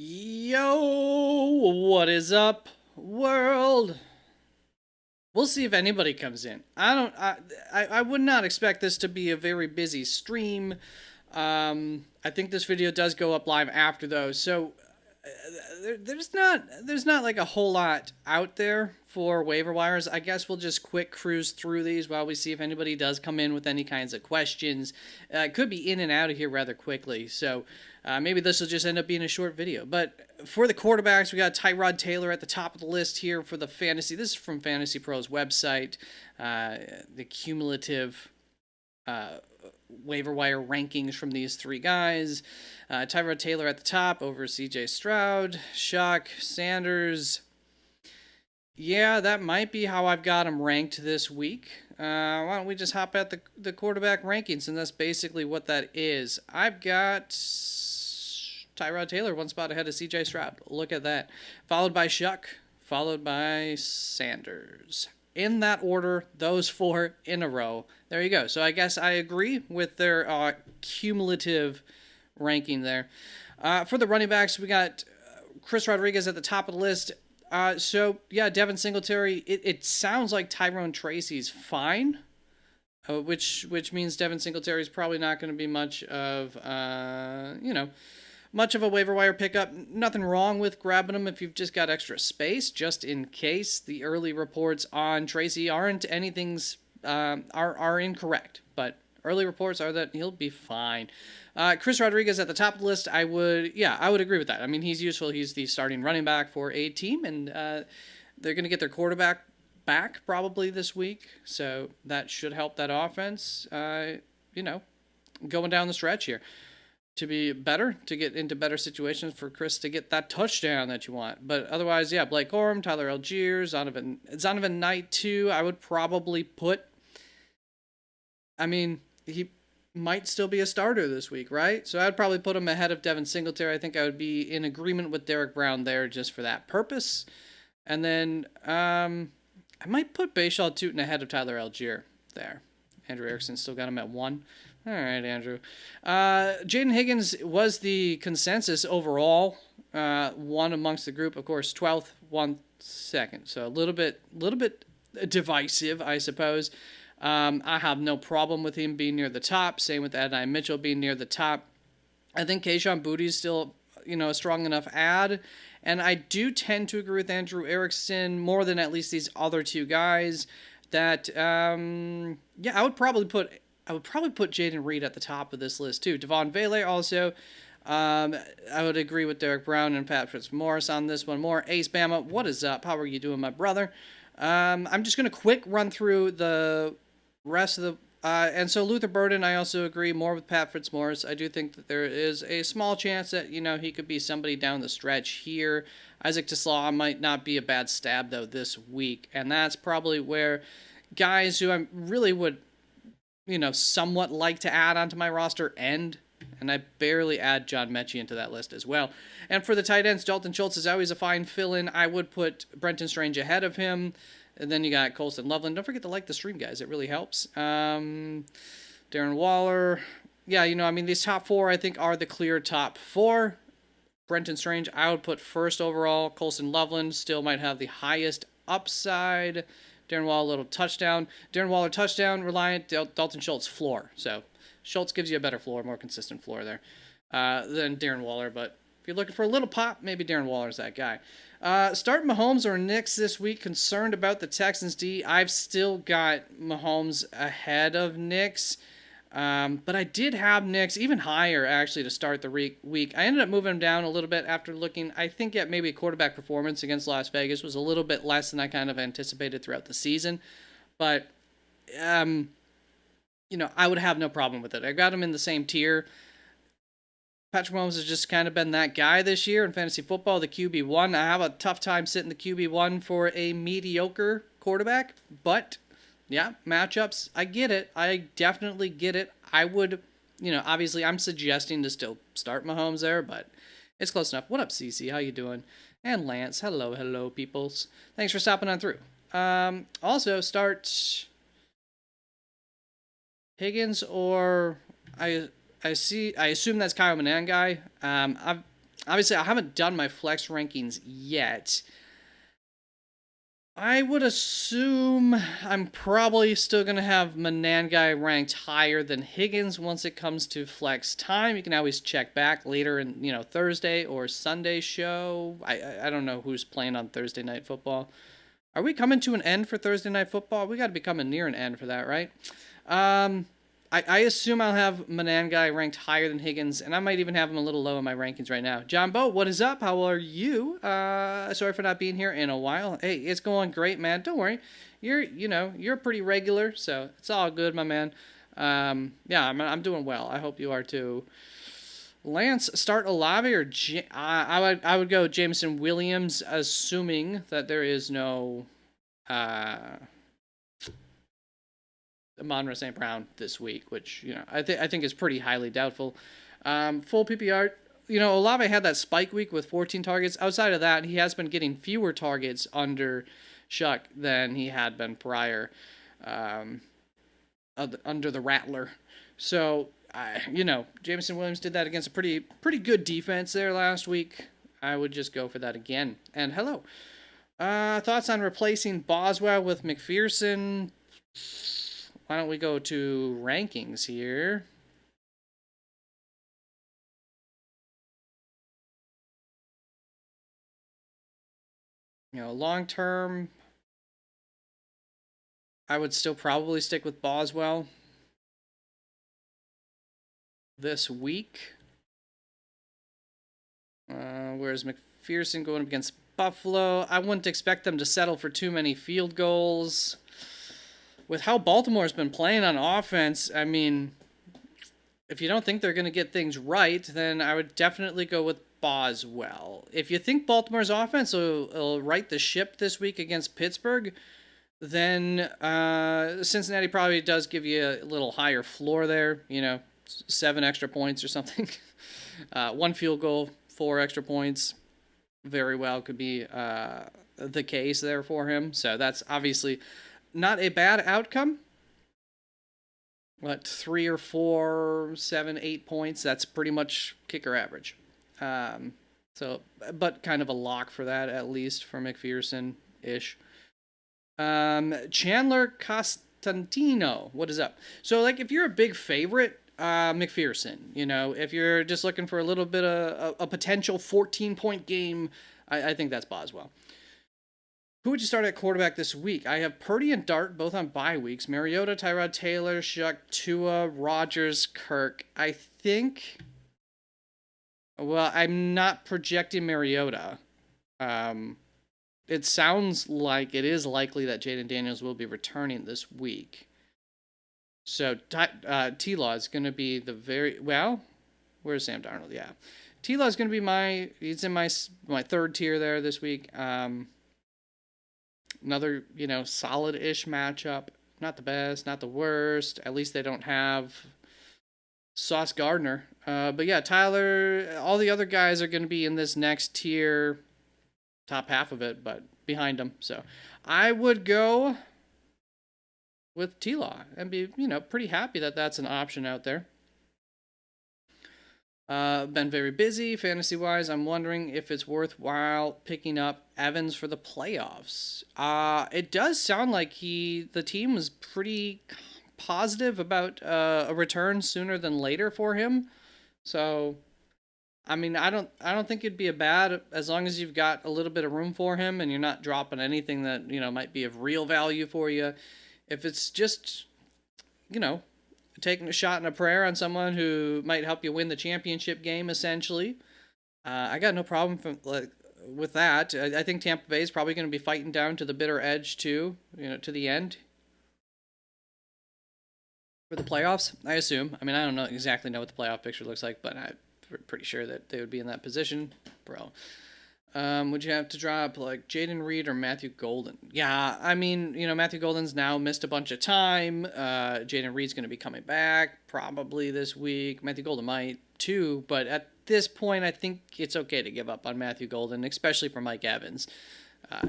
Yo, what is up, world? We'll see if anybody comes in. I would not expect this to be a very busy stream. I think this video does go up live after though, so there's not like a whole lot out there for waiver wires. I guess we'll just quick cruise through these while we see if anybody does come in with any kinds of questions. Could be in and out of here rather quickly, so maybe this will just end up being a short video. But for the quarterbacks, we got Tyrod Taylor at the top of the list here for the fantasy. This is from Fantasy Pros website. The cumulative waiver wire rankings from these three guys. Tyrod Taylor at the top over CJ Stroud, Shock, Sanders. Yeah, that might be how I've got him ranked this week. Why don't we just hop at the quarterback rankings, and that's basically what that is. I've got Tyrod Taylor one spot ahead of CJ Stroud. Look at that. Followed by Shuck, followed by Sanders. In that order, those four in a row. There you go. So I guess I agree with their cumulative ranking there. For the running backs, we got Chris Rodriguez at the top of the list. So, yeah, Devin Singletary, it sounds like Tyrone Tracy's fine, which means Devin Singletary is probably not going to be much of, much of a waiver wire pickup. Nothing wrong with grabbing him if you've just got extra space, just in case. The early reports on Tracy aren't anything's are incorrect, but early reports are that he'll be fine. Chris Rodriguez at the top of the list, I would agree with that. I mean, he's useful. He's the starting running back for a team, and they're going to get their quarterback back probably this week, so that should help that offense, going down the stretch here. To be better, to get into better situations for Chris to get that touchdown that you want. But otherwise, yeah, Blake Corum, Tyler Algier, Zonovan Knight too. I would probably put, he might still be a starter this week, right? So I'd probably put him ahead of Devin Singletary. I think I would be in agreement with Derek Brown there just for that purpose. And then I might put Bashaw Tootin ahead of Tyler Algier there. Andrew Erickson still got him at 1. All right, Andrew. Jaden Higgins was the consensus overall, one amongst the group. Of course, 12th, 1 second. So a little bit divisive, I suppose. I have no problem with him being near the top. Same with Adonai Mitchell being near the top. I think Kayshon Boutte's still, a strong enough add. And I do tend to agree with Andrew Erickson more than at least these other two guys. That I would probably put Jaden Reed at the top of this list too. Devon Vele also. I would agree with Derek Brown and Pat Fitzmaurice on this one more. Ace Bama, what is up? How are you doing, my brother? I'm just gonna quick run through the rest of the. And so Luther Burden, I also agree more with Pat Fitzmaurice. I do think that there is a small chance that he could be somebody down the stretch here. Isaac TeSlaa might not be a bad stab though this week, and that's probably where guys who I really would, somewhat like to add onto my roster end. And I barely add John Mechie into that list as well. And for the tight ends, Dalton Schultz is always a fine fill-in. I would put Brenton Strange ahead of him. And then you got Colston Loveland. Don't forget to like the stream, guys. It really helps. Darren Waller. Yeah, these top four, I think, are the clear top four. Brenton Strange, I would put first overall. Colston Loveland still might have the highest upside. Darren Waller, little touchdown. Darren Waller, touchdown, reliant. Dalton Schultz, floor. So Schultz gives you a better floor, more consistent floor there than Darren Waller. But if you're looking for a little pop, maybe Darren Waller's that guy. Start Mahomes or Knicks this week. Concerned about the Texans D. I've still got Mahomes ahead of Knicks. But I did have Knicks even higher, actually, to start the week. I ended up moving him down a little bit after looking, I think, at maybe a quarterback performance against Las Vegas was a little bit less than I kind of anticipated throughout the season. But, I would have no problem with it. I got him in the same tier. Patrick Mahomes has just kind of been that guy this year in fantasy football, the QB1. I have a tough time sitting the QB1 for a mediocre quarterback, but yeah, matchups, I get it. I definitely get it. I would, obviously I'm suggesting to still start Mahomes there, but it's close enough. What up, CC? How you doing? And Lance, hello, peoples. Thanks for stopping on through. Also, start Higgins or I assume that's Kyle Mann guy. Obviously, I haven't done my flex rankings yet. I would assume I'm probably still going to have Manangai ranked higher than Higgins once it comes to flex time. You can always check back later in, Thursday or Sunday show. I don't know who's playing on Thursday Night Football. Are we coming to an end for Thursday Night Football? We got to be coming near an end for that, right? I assume I'll have Manangai ranked higher than Higgins, and I might even have him a little low in my rankings right now. John Bo, what is up? How are you? Sorry for not being here in a while. Hey, it's going great, man. Don't worry. You're pretty regular, so it's all good, my man. Yeah, I'm doing well. I hope you are too. Lance, start Olave or I would go Jameson Williams, assuming that there is no Amon-Ra St. Brown this week, which I think is pretty highly doubtful. Full PPR, Olave had that spike week with 14 targets. Outside of that, he has been getting fewer targets under Shuck than he had been prior, under the Rattler. So, Jameson Williams did that against a pretty good defense there last week. I would just go for that again. And hello. Thoughts on replacing Boswell with McPherson? Why don't we go to rankings here? Long term, I would still probably stick with Boswell this week. Whereas McPherson going up against Buffalo, I wouldn't expect them to settle for too many field goals. With how Baltimore's been playing on offense, I mean, if you don't think they're going to get things right, then I would definitely go with Boswell. If you think Baltimore's offense will right the ship this week against Pittsburgh, then Cincinnati probably does give you a little higher floor there, 7 extra points or something. 1 field goal, 4 extra points, very well could be the case there for him. So that's obviously not a bad outcome. What, 3 or 4, 7, 8 points? That's pretty much kicker average. But kind of a lock for that, at least for McPherson-ish. Chandler Costantino, what is up? So, if you're a big favorite, McPherson, if you're just looking for a little bit of a potential 14-point game, I think that's Boswell. Who would you start at quarterback this week? I have Purdy and Dart both on bye weeks. Mariota, Tyrod Taylor, Shuck, Tua, Rodgers, Kirk. I think... Well, I'm not projecting Mariota. It sounds like it is likely that Jaden Daniels will be returning this week. So T-Law is going to be where's Sam Darnold? Yeah. T-Law is going to be he's in my third tier there this week. Another, solid-ish matchup. Not the best, not the worst. At least they don't have Sauce Gardner. But yeah, Tyler, all the other guys are going to be in this next tier, top half of it, but behind them. So I would go with T-Law and be, pretty happy that that's an option out there. Been very busy fantasy-wise. I'm wondering if it's worthwhile picking up Evans for the playoffs. It does sound like the team was pretty positive about a return sooner than later for him. So, I mean, I don't think it'd be a bad, as long as you've got a little bit of room for him and you're not dropping anything that might be of real value for you. If it's just, taking a shot and a prayer on someone who might help you win the championship game, essentially, I got no problem with that. I think Tampa Bay is probably going to be fighting down to the bitter edge too, to the end for the playoffs, I assume. I mean, I don't exactly know what the playoff picture looks like, but I'm pretty sure that they would be in that position, bro. Would you have to drop Jaden Reed or Matthew Golden? Yeah, I mean, Matthew Golden's now missed a bunch of time. Jaden Reed's going to be coming back probably this week. Matthew Golden might too, but at this point, I think it's okay to give up on Matthew Golden, especially for Mike Evans.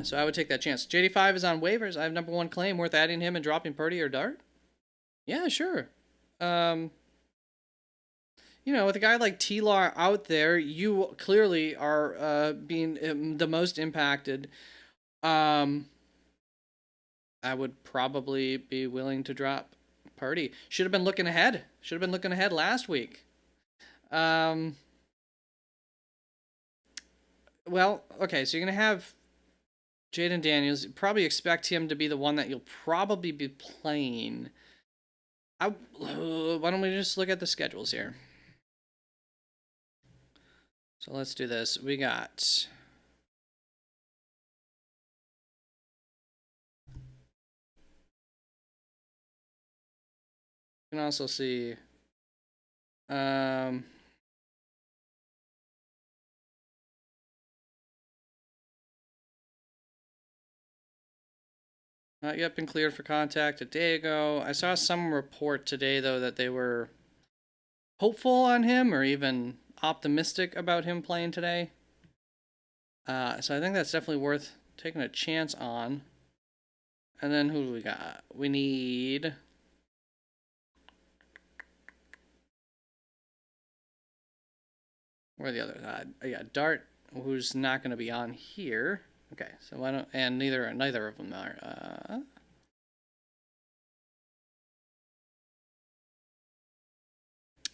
So I would take that chance. JD5 is on waivers. I have number 1 claim. Worth adding him and dropping Purdy or Dart? Yeah, sure. you know, with a guy like T-Law out there, you clearly are being the most impacted. Um, I would probably be willing to drop Purdy. Should have been looking ahead. Should have been looking ahead last week. Um, well, okay, so you're gonna have Jaden Daniels. Probably expect him to be the one that you'll probably be playing. Why don't we just look at the schedules here? So let's do this. We got. You can also see. Not yet been cleared for contact a day ago. I saw some report today, though, that they were hopeful on him or even optimistic about him playing today. So I think that's definitely worth taking a chance on. And then who do we got? We need. Where are the others? Yeah, Dart, who's not going to be on here. Okay, so why don't, and neither of them are.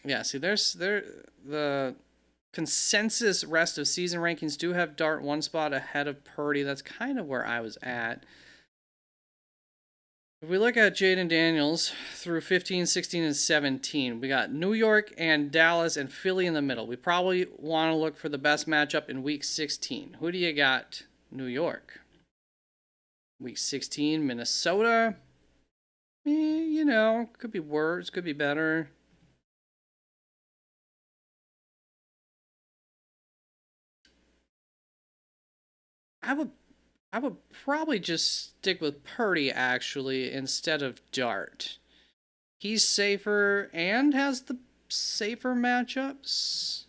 Yeah, see, the consensus rest of season rankings do have Dart one spot ahead of Purdy. That's kind of where I was at. If we look at Jaden Daniels through 15, 16, and 17, we got New York and Dallas and Philly in the middle. We probably want to look for the best matchup in week 16. Who do you got? New York. Week 16, Minnesota. You know, could be worse, could be better. I would probably just stick with Purdy, actually, instead of Dart. He's safer and has the safer matchups.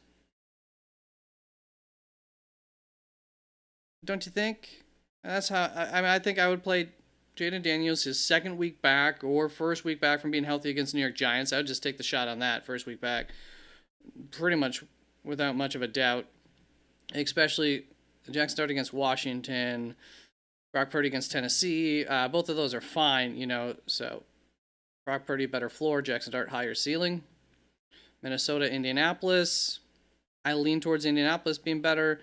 Don't you think? That's how I mean. I think I would play Jaden Daniels his second week back or first week back from being healthy against New York Giants. I would just take the shot on that first week back, pretty much without much of a doubt. Especially Jackson Dart against Washington, Brock Purdy against Tennessee. Both of those are fine, you know. So Brock Purdy better floor, Jackson Dart higher ceiling. Minnesota, Indianapolis. I lean towards Indianapolis being better.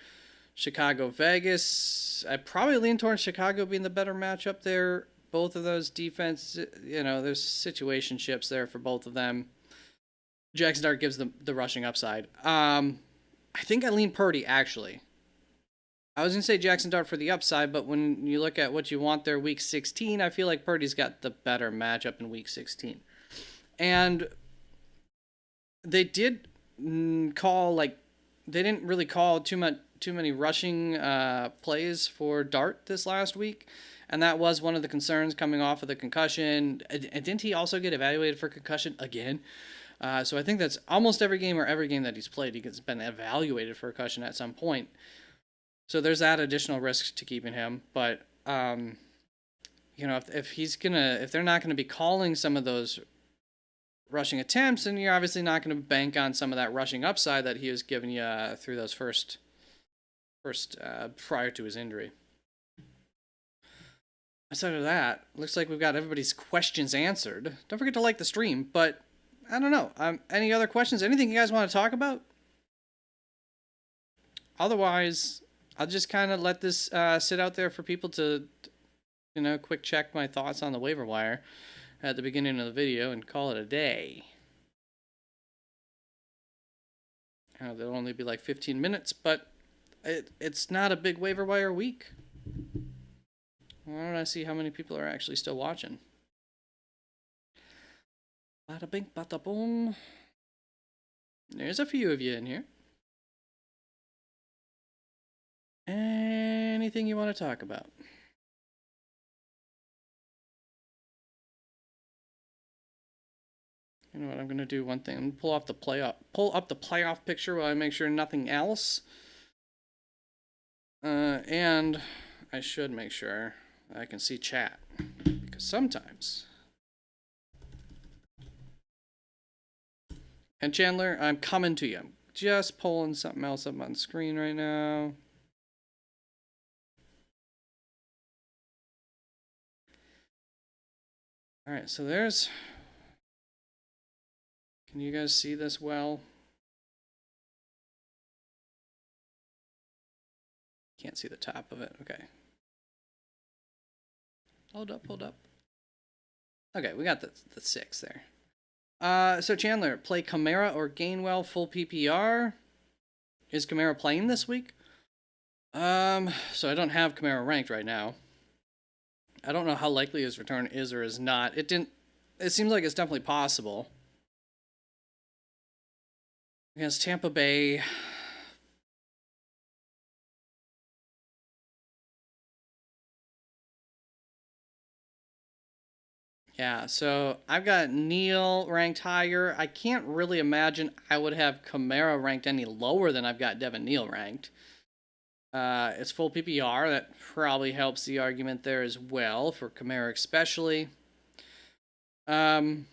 Chicago, Vegas. I probably lean towards Chicago being the better matchup there. Both of those defense, you know, there's situationships there for both of them. Jackson Dart gives the rushing upside. I think I lean Purdy, actually. I was going to say Jackson Dart for the upside, but when you look at what you want there week 16, I feel like Purdy's got the better matchup in week 16. And they did call, like, they didn't really call too many rushing plays for Dart this last week, and that was one of the concerns coming off of the concussion. And didn't he also get evaluated for concussion again? So I think that's almost every game that he's played, he's been evaluated for concussion at some point. So there's that additional risk to keeping him. But you know, if they're not gonna be calling some of those rushing attempts, and you're obviously not going to bank on some of that rushing upside that he was giving you through those first prior to his injury. Aside of that, looks like we've got everybody's questions answered. Don't forget to like the stream, but I don't know. Any other questions? Anything you guys want to talk about? Otherwise, I'll just kind of let this sit out there for people to, you know, quick check my thoughts on the waiver wire at the beginning of the video and call it a day. There'll only be like 15 minutes, but it's not a big waiver wire week. Why don't I see how many people are actually still watching? Bada bing, bada boom. There's a few of you in here. Anything you want to talk about? You know what? I'm gonna do one thing. I'm gonna pull up the playoff picture while I make sure nothing else. And I should make sure I can see chat, because sometimes And Chandler, I'm coming to you. I'm just pulling something else up on screen right now. All right, so there's... Can you guys see this well? Can't see the top of it. Okay. Hold up. Okay, we got the 6 there. So Chandler, play Kamara or Gainwell full PPR. Is Kamara playing this week? So I don't have Kamara ranked right now. I don't know how likely his return is or is not. It seems like it's definitely possible. Against Tampa Bay. Yeah, so I've got Neal ranked higher. I can't really imagine I would have Kamara ranked any lower than I've got Devin Neal ranked. It's full PPR. That probably helps the argument there as well, for Kamara especially. I'm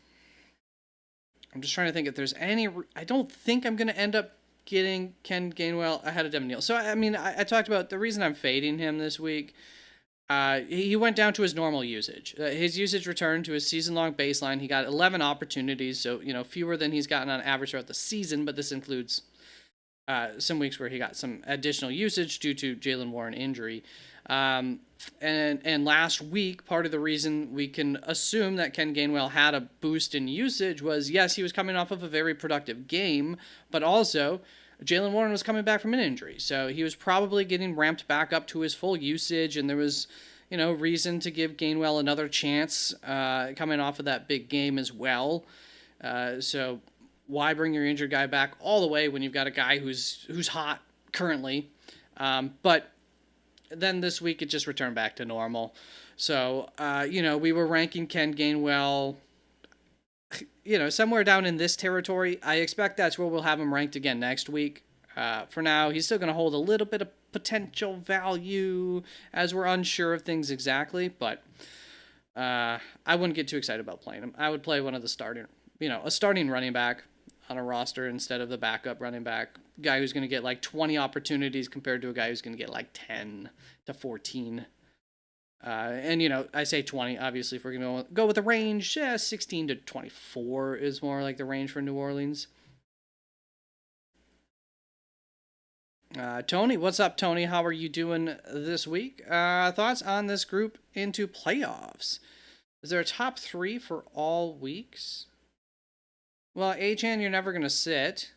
just trying to think if there's any... I don't think I'm going to end up getting Ken Gainwell ahead of Devin Neal. So, I mean, I talked about the reason I'm fading him this week. He went down to his normal usage. His usage returned to his season-long baseline. He got 11 opportunities, so, fewer than he's gotten on average throughout the season, but this includes some weeks where he got some additional usage due to Jalen Warren injury. And last week, part of the reason we can assume that Ken Gainwell had a boost in usage was, yes, he was coming off of a very productive game, but also Jalen Warren was coming back from an injury. So he was probably getting ramped back up to his full usage, and there was, reason to give Gainwell another chance coming off of that big game as well. So why bring your injured guy back all the way when you've got a guy who's hot currently? But then this week it just returned back to normal. So, we were ranking Ken Gainwell, somewhere down in this territory. I expect that's where we'll have him ranked again next week. For now, he's still going to hold a little bit of potential value as we're unsure of things exactly, but I wouldn't get too excited about playing him. I would play one of the a starting running back on a roster instead of the backup running back, guy who's going to get like 20 opportunities compared to a guy who's going to get like 10 to 14. And I say 20, obviously, if we're going to go with the range, 16 to 24 is more like the range for New Orleans. Tony, what's up, Tony? How are you doing this week? Thoughts on this group into playoffs? Is there a top 3 for all weeks? Well, Achan, you're never going to sit.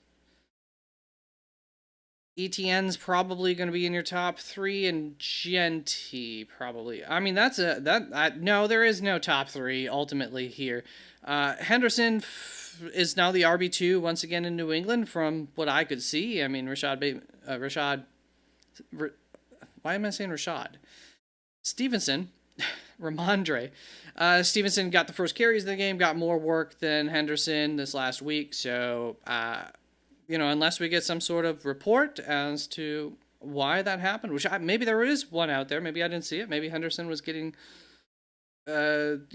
ETN's probably going to be in your top 3, and Genty probably. I mean, no, there is no top 3 ultimately here. Henderson is now the RB2 once again in New England from what I could see. I mean, why am I saying Rashad? Stevenson, Ramondre. Stevenson got the first carries of the game, got more work than Henderson this last week, so... unless we get some sort of report as to why that happened, which maybe there is one out there. Maybe I didn't see it. Maybe Henderson was getting, maybe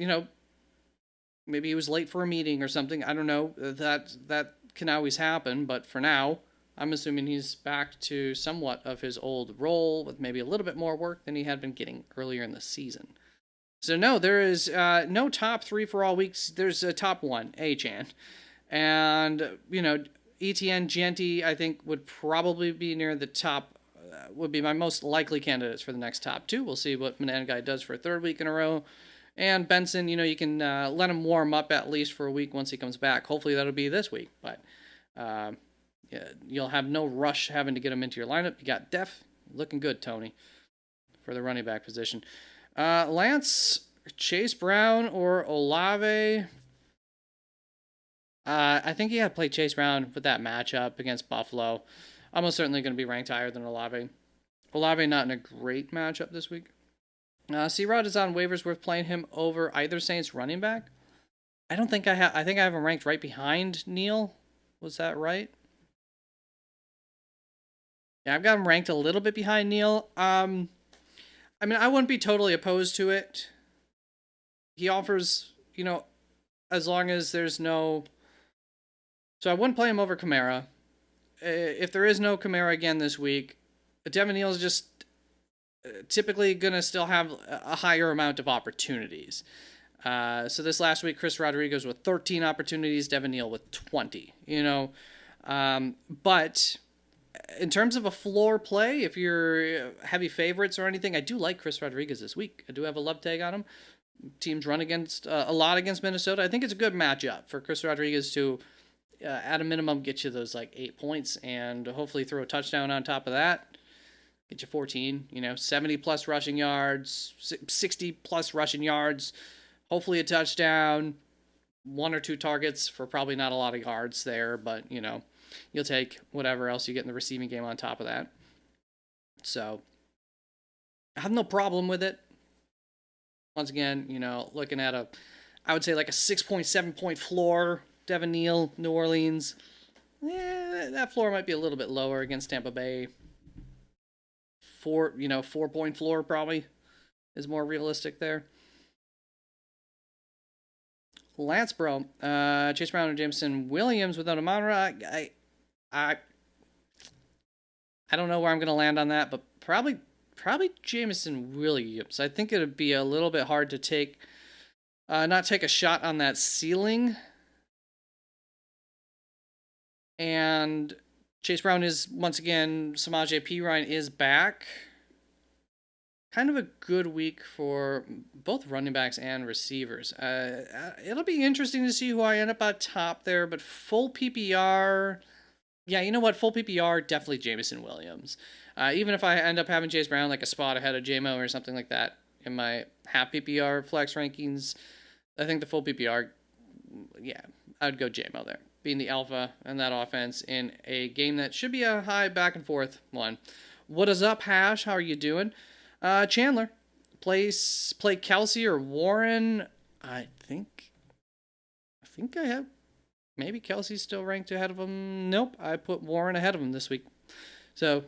he was late for a meeting or something. I don't know. That can always happen. But for now, I'm assuming he's back to somewhat of his old role with maybe a little bit more work than he had been getting earlier in the season. So no, there is no top 3 for all weeks. There's a top 1, Achan. And, ETN, Genty, I think, would probably be near the top, would be my most likely candidates for the next top 2. We'll see what Banana Guy does for a 3rd week in a row. And Benson, you can let him warm up at least for a week once he comes back. Hopefully that'll be this week. But you'll have no rush having to get him into your lineup. You got Def, looking good, Tony, for the running back position. Lance, Chase Brown, or Olave... I think you got to play Chase Brown with that matchup against Buffalo. Almost certainly going to be ranked higher than Olave. Olave not in a great matchup this week. C-Rod is on waivers worth playing him over either Saints running back. I don't think I have. I think I have him ranked right behind Neal. Was that right? Yeah, I've got him ranked a little bit behind Neal. I mean, I wouldn't be totally opposed to it. He offers, as long as there's no So I wouldn't play him over Kamara. If there is no Kamara again this week, Devin Neal is just typically going to still have a higher amount of opportunities. So this last week, Chris Rodriguez with 13 opportunities, Devin Neal with 20. But in terms of a floor play, if you're heavy favorites or anything, I do like Chris Rodriguez this week. I do have a love tag on him. Teams run against a lot against Minnesota. I think it's a good matchup for Chris Rodriguez to, at a minimum, get you those like 8 points and hopefully throw a touchdown on top of that. Get you 14, 70 plus rushing yards, 60 plus rushing yards, hopefully a touchdown, 1 or 2 targets for probably not a lot of yards there, but, you'll take whatever else you get in the receiving game on top of that. So I have no problem with it. Once again, looking at I would say like a 6.7 point floor, Devin Neal, New Orleans. That floor might be a little bit lower against Tampa Bay. 4-point floor probably is more realistic there. Lance Bro, Chase Brown and Jameson Williams without Amon-Ra. I don't know where I'm gonna land on that, but probably Jameson Williams. I think it'd be a little bit hard to not take a shot on that ceiling. And Chase Brown is, once again, Samaje Perine is back. Kind of a good week for both running backs and receivers. It'll be interesting to see who I end up on top there, but full PPR, yeah, you know what? Full PPR, definitely Jameson Williams. Even if I end up having Chase Brown like a spot ahead of JMO or something like that in my half PPR flex rankings, I think the full PPR, yeah, I would go JMO there, being the alpha and that offense in a game that should be a high back and forth one. What is up, Hash? How are you doing? Chandler, play Kelsey or Warren. I think I have. Maybe Kelsey's still ranked ahead of him. Nope, I put Warren ahead of him this week. So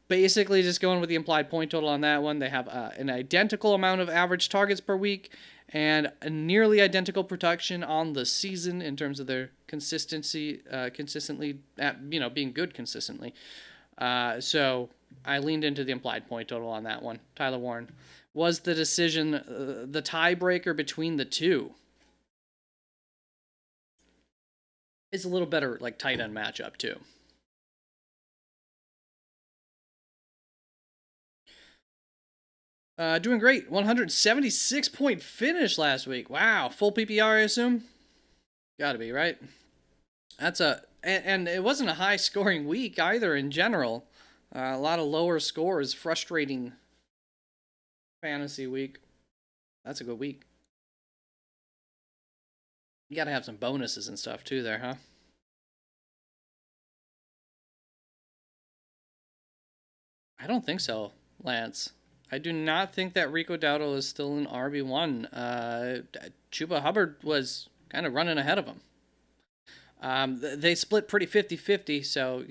basically just going with the implied point total on that one. They have an identical amount of average targets per week and a nearly identical production on the season in terms of their consistency, consistently at, being good consistently. So I leaned into the implied point total on that one. Tyler Warren was the decision, the tiebreaker between the two. It's a little better, like, tight end matchup too. Doing great. 176 point finish last week. Wow. Full PPR, I assume? Gotta be, right? And it wasn't a high scoring week either in general. A lot of lower scores. Frustrating fantasy week. That's a good week. You gotta have some bonuses and stuff too there, huh? I don't think so, Lance. I do not think that Rico Dowdle is still in RB1. Chuba Hubbard was kind of running ahead of him. They split pretty 50-50, so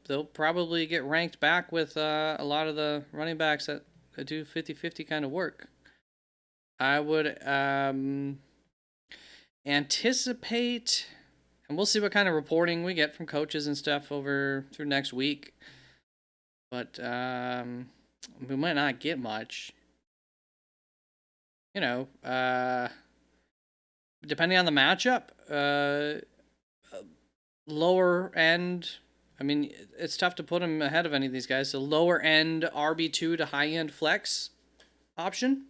they'll probably get ranked back with a lot of the running backs that do 50-50 kind of work. I would anticipate, and we'll see what kind of reporting we get from coaches and stuff over through next week. But we might not get much. Depending on the matchup, lower end. I mean, it's tough to put him ahead of any of these guys. So lower end RB2 to high end flex option.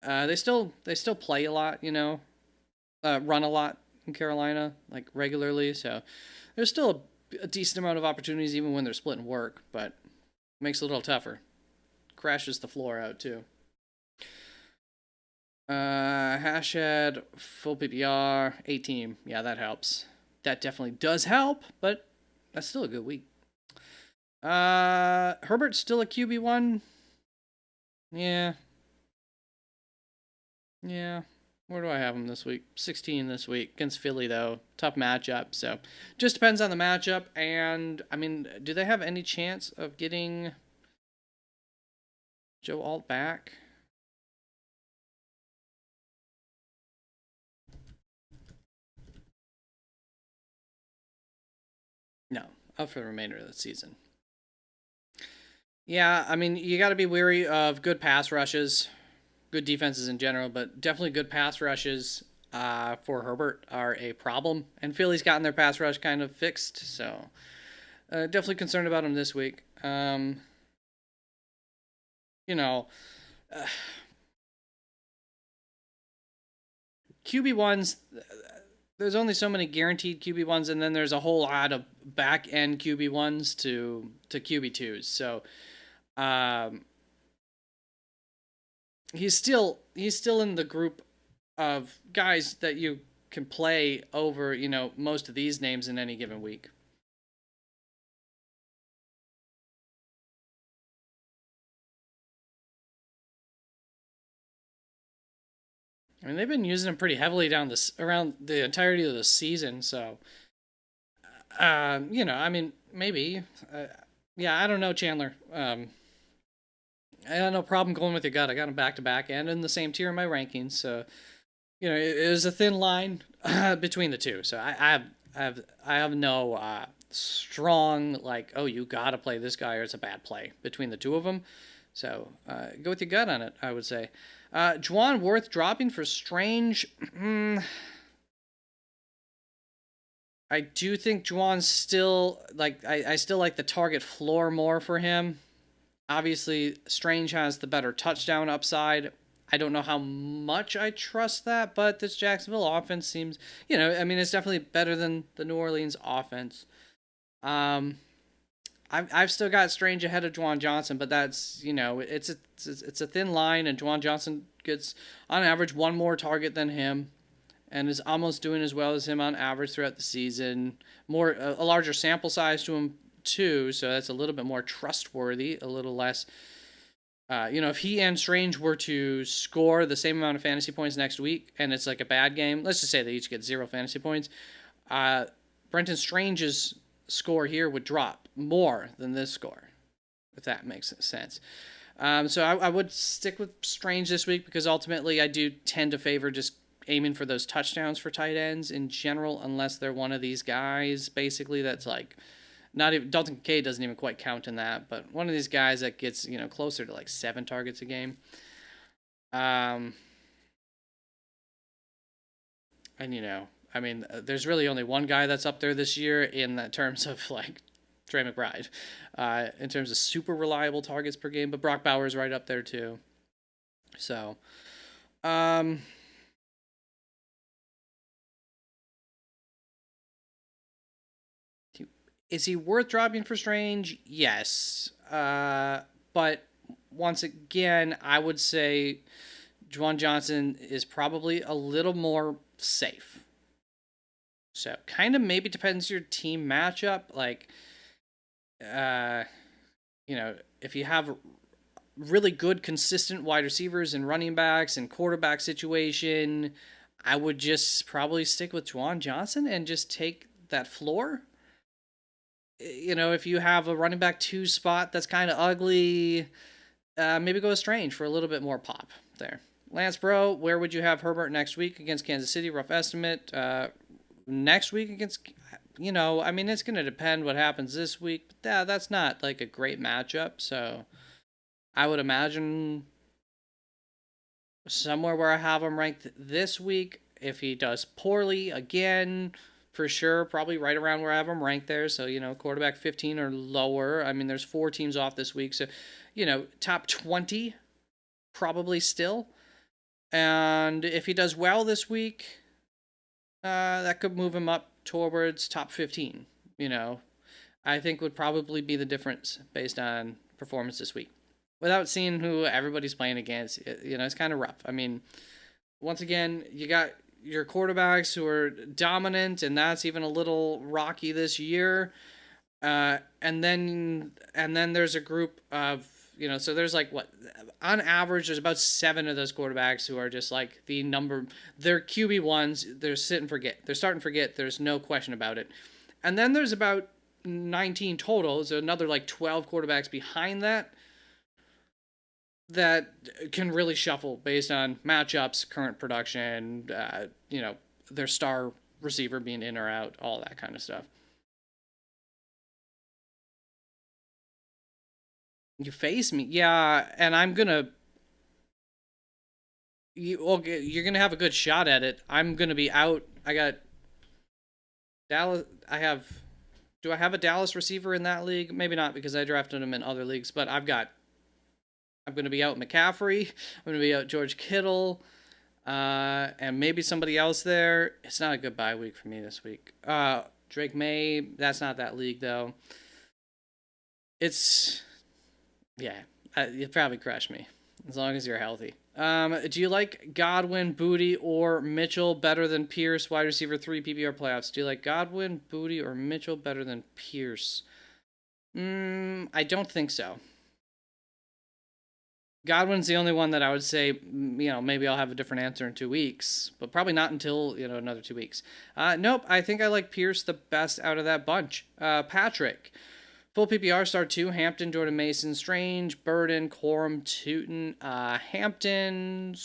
They still play a lot, run a lot in Carolina, like regularly. So there's still a decent amount of opportunities even when they're splitting work, but it makes it a little tougher. Crashes the floor out too. Hashad, full PPR, 8-team. Yeah, that helps. That definitely does help, but that's still a good week. Herbert's still a QB1. Yeah. Where do I have him this week? 16 this week against Philly, though. Tough matchup. So just depends on the matchup. And, I mean, do they have any chance of getting Joe Alt back? for the remainder of the season. Yeah, I mean, you got to be wary of good pass rushes, good defenses in general, but definitely good pass rushes for Herbert are a problem. And Philly's gotten their pass rush kind of fixed, so definitely concerned about him this week. You know, uh, QB1s, there's only so many guaranteed QB1s, and then there's a whole lot of back end QB1s to QB2s. So um, he's still in the group of guys that you can play over, most of these names in any given week. I mean, they've been using him pretty heavily down this around the entirety of the season. So, I mean, maybe. Yeah, I don't know, Chandler. I had no problem going with your gut. I got him back to back and in the same tier in my rankings. So, it was a thin line between the two. So I have no strong like, oh, you gotta play this guy or it's a bad play between the two of them. So go with your gut on it, I would say. Juwan worth dropping for Strange. I do think Juwan's still like I still like the target floor more for him. Obviously, Strange has the better touchdown upside. I don't know how much I trust that, but this Jacksonville offense seems, I mean, it's definitely better than the New Orleans offense. Um, I've still got Strange ahead of Juwan Johnson, but that's, it's a thin line, and Juwan Johnson gets on average one more target than him, and is almost doing as well as him on average throughout the season. More a larger sample size to him too, so that's a little bit more trustworthy, a little less. If he and Strange were to score the same amount of fantasy points next week, and it's like a bad game, let's just say they each get 0 fantasy points. Brenton Strange's score here would drop more than this score, if that makes sense. So I would stick with Strange this week because ultimately I do tend to favor just aiming for those touchdowns for tight ends in general, unless they're one of these guys, basically, that's like not even Dalton Kincaid doesn't even quite count in that, but one of these guys that gets closer to like 7 targets a game. Um, and I mean, there's really only one guy that's up there this year in the terms of like Trey McBride, in terms of super reliable targets per game, but Brock Bowers right up there too. So, um, is he worth dropping for Strange? Yes. But once again, I would say Juwan Johnson is probably a little more safe. So kind of maybe depends your team matchup. Like, uh, if you have really good, consistent wide receivers and running backs and quarterback situation, I would just probably stick with Juwan Johnson and just take that floor. If you have a running back 2 spot that's kind of ugly, maybe go Strange for a little bit more pop there. Lance Bro, where would you have Herbert next week against Kansas City? Rough estimate. Next week against, I mean, it's going to depend what happens this week. But that's not like a great matchup. So I would imagine somewhere where I have him ranked this week. If he does poorly again, for sure, probably right around where I have him ranked there. So, quarterback 15 or lower. I mean, there's 4 teams off this week. So, top 20 probably still. And if he does well this week, that could move him up towards top 15. I think would probably be the difference based on performance this week. Without seeing who everybody's playing against, it's kind of rough. I mean, once again, you got your quarterbacks who are dominant, and that's even a little rocky this year. And then there's a group of so there's like what on average there's about 7 of those quarterbacks who are just like they're QB1s. They're sit and forget. They're start and forget. There's no question about it. And then there's about 19 total. So another like 12 quarterbacks behind that can really shuffle based on matchups, current production, their star receiver being in or out, all that kind of stuff. You face me, yeah, and I'm gonna. Okay, you're gonna have a good shot at it. I'm gonna be out. I got Dallas. I have. Do I have a Dallas receiver in that league? Maybe not because I drafted him in other leagues. But I've got. I'm gonna be out McCaffrey. I'm gonna be out George Kittle. And maybe somebody else there. It's not a good bye week for me this week. Drake May. That's not that league though. It's yeah. You'd probably crush me as long as you're healthy. Do you like Godwin, Booty, or Mitchell better than Pierce? Wide receiver 3 PPR playoffs. Do you like Godwin, Booty, or Mitchell better than Pierce? I don't think so. Godwin's the only one that I would say, maybe I'll have a different answer in 2 weeks, but probably not until, another 2 weeks. Nope, I think I like Pierce the best out of that bunch. Patrick. Full PPR start 2, Hampton, Jordan Mason, Strange, Burden, Corum, Tootin, Hampton's.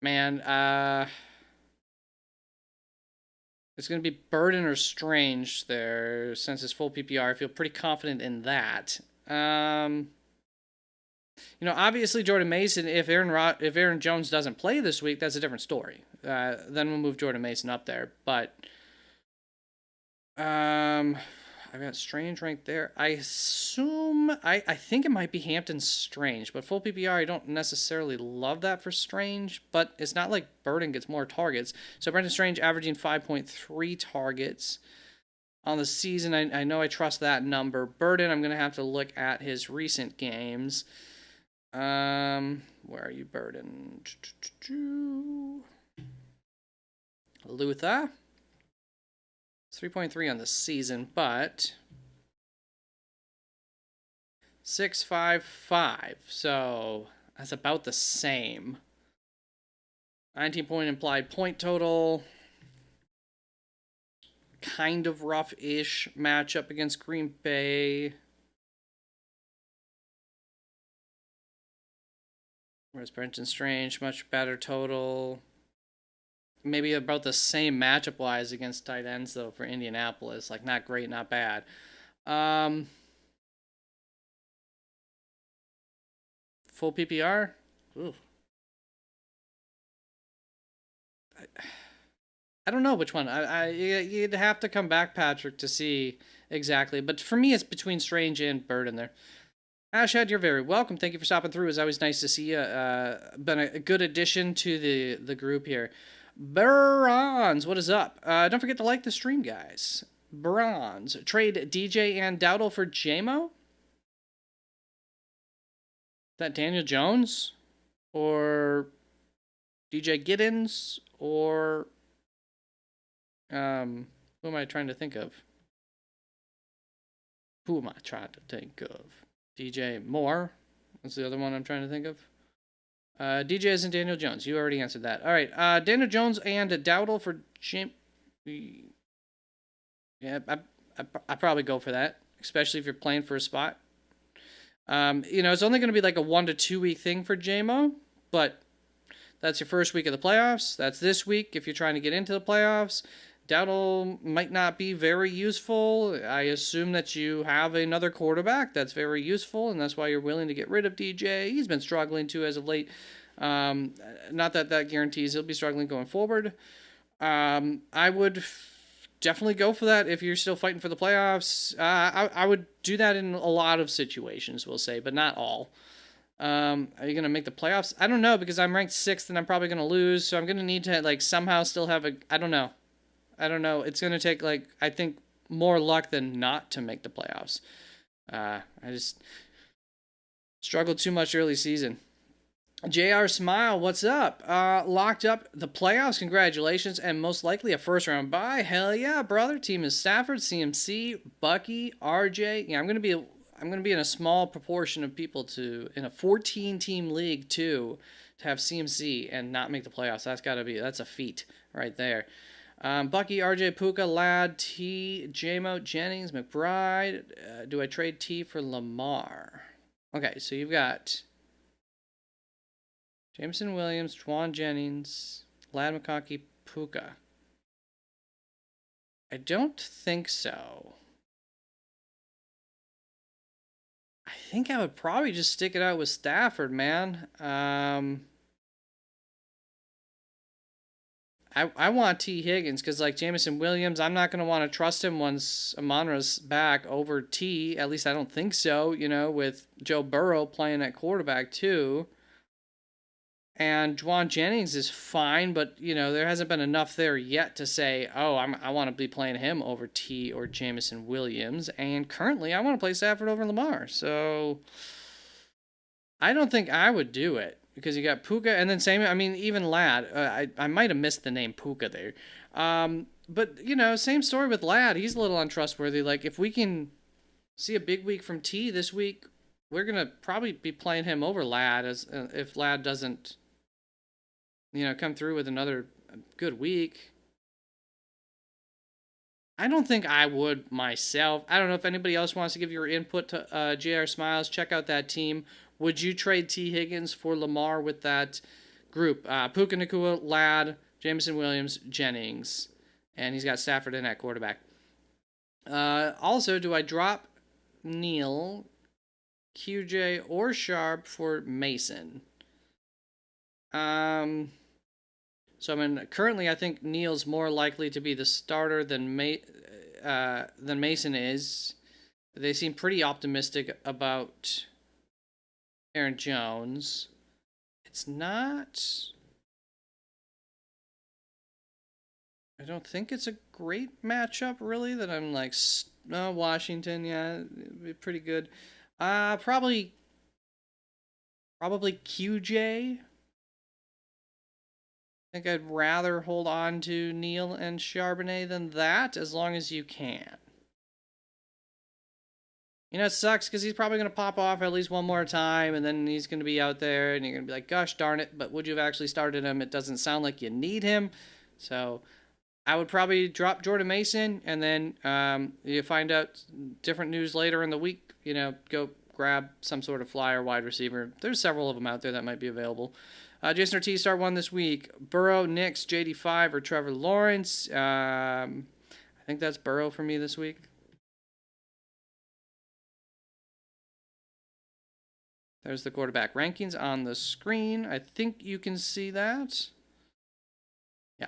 Man, it's going to be Burden or Strange there since it's full PPR. I feel pretty confident in that. Obviously Jordan Mason. If Aaron Jones doesn't play this week, that's a different story. Then we'll move Jordan Mason up there. But I've got Strange right there. I assume I think it might be Hampton Strange, but full PPR I don't necessarily love that for Strange. But it's not like Burden gets more targets. So Brendan Strange averaging 5.3 targets on the season. I know I trust that number. Burden, I'm gonna have to look at his recent games. Where are you, Burden? Luther. 3.3 on the season, but 6.55. So that's about the same. 19-point implied point total. Kind of rough-ish matchup against Green Bay. Whereas Brenton Strange, much better total. Maybe about the same matchup wise against tight ends though for Indianapolis. Like not great, not bad. Full PPR. Ooh. I don't know which one. You'd have to come back, Patrick, to see exactly. But for me, it's between Strange and Burden there. Ashhead, you're very welcome. Thank you for stopping through. It's always nice to see you. Been a good addition to the group here. Bronze, what is up? Don't forget to like the stream, guys. Bronze. Trade DJ and Dowdle for JMO? That Daniel Jones? Or DJ Giddens? Or who am I trying to think of? Who am I trying to think of? DJ Moore. That's the other one I'm trying to think of. DJ isn't Daniel Jones. You already answered that. All right. Daniel Jones and Dowdle for Jim. Yeah, I probably go for that, especially if you're playing for a spot. It's only going to be like a 1 to 2 week thing for JMO, but that's your first week of the playoffs. That's this week if you're trying to get into the playoffs. Dowdle might not be very useful. I assume that you have another quarterback that's very useful, and that's why you're willing to get rid of DJ. He's been struggling too as of late. Not that guarantees he'll be struggling going forward. I would definitely go for that if you're still fighting for the playoffs. I would do that in a lot of situations, we'll say, but not all. Are you going to make the playoffs? I don't know, because I'm ranked 6th and I'm probably going to lose, so I'm going to need to somehow still have I don't know. It's going to take, I think, more luck than not to make the playoffs. I just struggled too much early season. JR Smile, what's up? Locked up the playoffs. Congratulations. And most likely a first-round bye. Hell yeah, brother. Team is Stafford, CMC, Bucky, RJ. Yeah, I'm going to be in a small proportion of people in a 14-team league, too, to have CMC and not make the playoffs. That's a feat right there. Bucky, RJ, Puka, Ladd, T, JMO, Jennings, McBride. Do I trade T for Lamar? Okay, so you've got Jameson Williams, Juwan Jennings, Ladd, McConkey, Puka. I don't think so. I think I would probably just stick it out with Stafford, man. I want T. Higgins because, like, Jameson Williams, I'm not going to want to trust him once Amon-Ra's back over T. At least I don't think so, with Joe Burrow playing at quarterback, too. And Juwan Jennings is fine, but, there hasn't been enough there yet to say, oh, I want to be playing him over T or Jameson Williams. And currently, I want to play Stafford over Lamar. So I don't think I would do it because you got Puka and then same. I mean, even Ladd. I might have missed the name Puka there. But same story with Ladd. He's a little untrustworthy. Like if we can see a big week from T this week, we're gonna probably be playing him over Ladd as if Ladd doesn't, come through with another good week. I don't think I would myself. I don't know if anybody else wants to give your input to JR Smiles. Check out that team. Would you trade T. Higgins for Lamar with that group? Puka Nacua, Ladd, Jameson Williams, Jennings. And he's got Stafford in at quarterback. Also, do I drop Neal, QJ, or Sharp for Mason? So currently I think Neal's more likely to be the starter than Mason is. They seem pretty optimistic about Aaron Jones. It's not. I don't think it's a great matchup, really. That I'm like, Washington, yeah, it'd be pretty good. Probably QJ. I think I'd rather hold on to Neal and Charbonnet than that, as long as you can. It sucks because he's probably going to pop off at least one more time, and then he's going to be out there, and you're going to be like, gosh darn it, but would you have actually started him? It doesn't sound like you need him. So I would probably drop Jordan Mason, and then you find out different news later in the week. Go grab some sort of flyer wide receiver. There's several of them out there that might be available. Jason Ortiz, start one this week. Burrow, Nix, JD5, or Trevor Lawrence. I think that's Burrow for me this week. There's the quarterback rankings on the screen. I think you can see that. Yeah.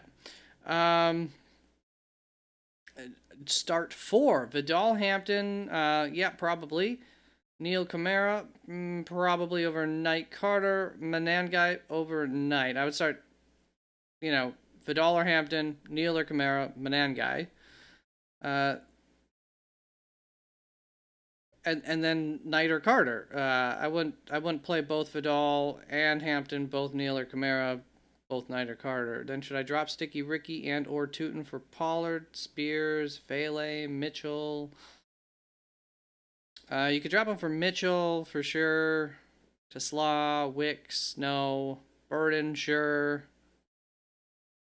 Start 4. Vidal, Hampton. Yeah, probably. Neil Kamara, probably overnight. Carter, Manangai, overnight. I would start, Vidal or Hampton, Neil or Kamara, Manangai. And then Knight or Carter. I wouldn't play both Vidal and Hampton, both Neil or Kamara, both Knight or Carter. Then should I drop Sticky Ricky and or Tootin for Pollard, Spears, Vele, Mitchell? You could drop him for Mitchell for sure. Tesla, Wicks, no. Burden, sure.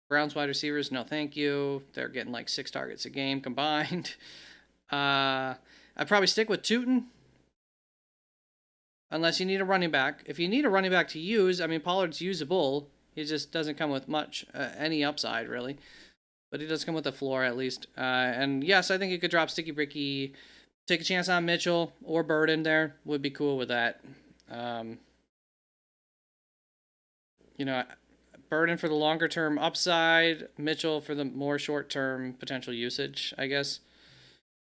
Browns wide receivers, no thank you. They're getting like 6 targets a game combined. I'd probably stick with Tootin. Unless you need a running back. If you need a running back to use, Pollard's usable. He just doesn't come with much, any upside, really. But he does come with a floor, at least. And yes, I think you could drop Sticky Ricky. Take a chance on Mitchell or Burden there. Would be cool with that. Burden for the longer term upside. Mitchell for the more short term potential usage, I guess.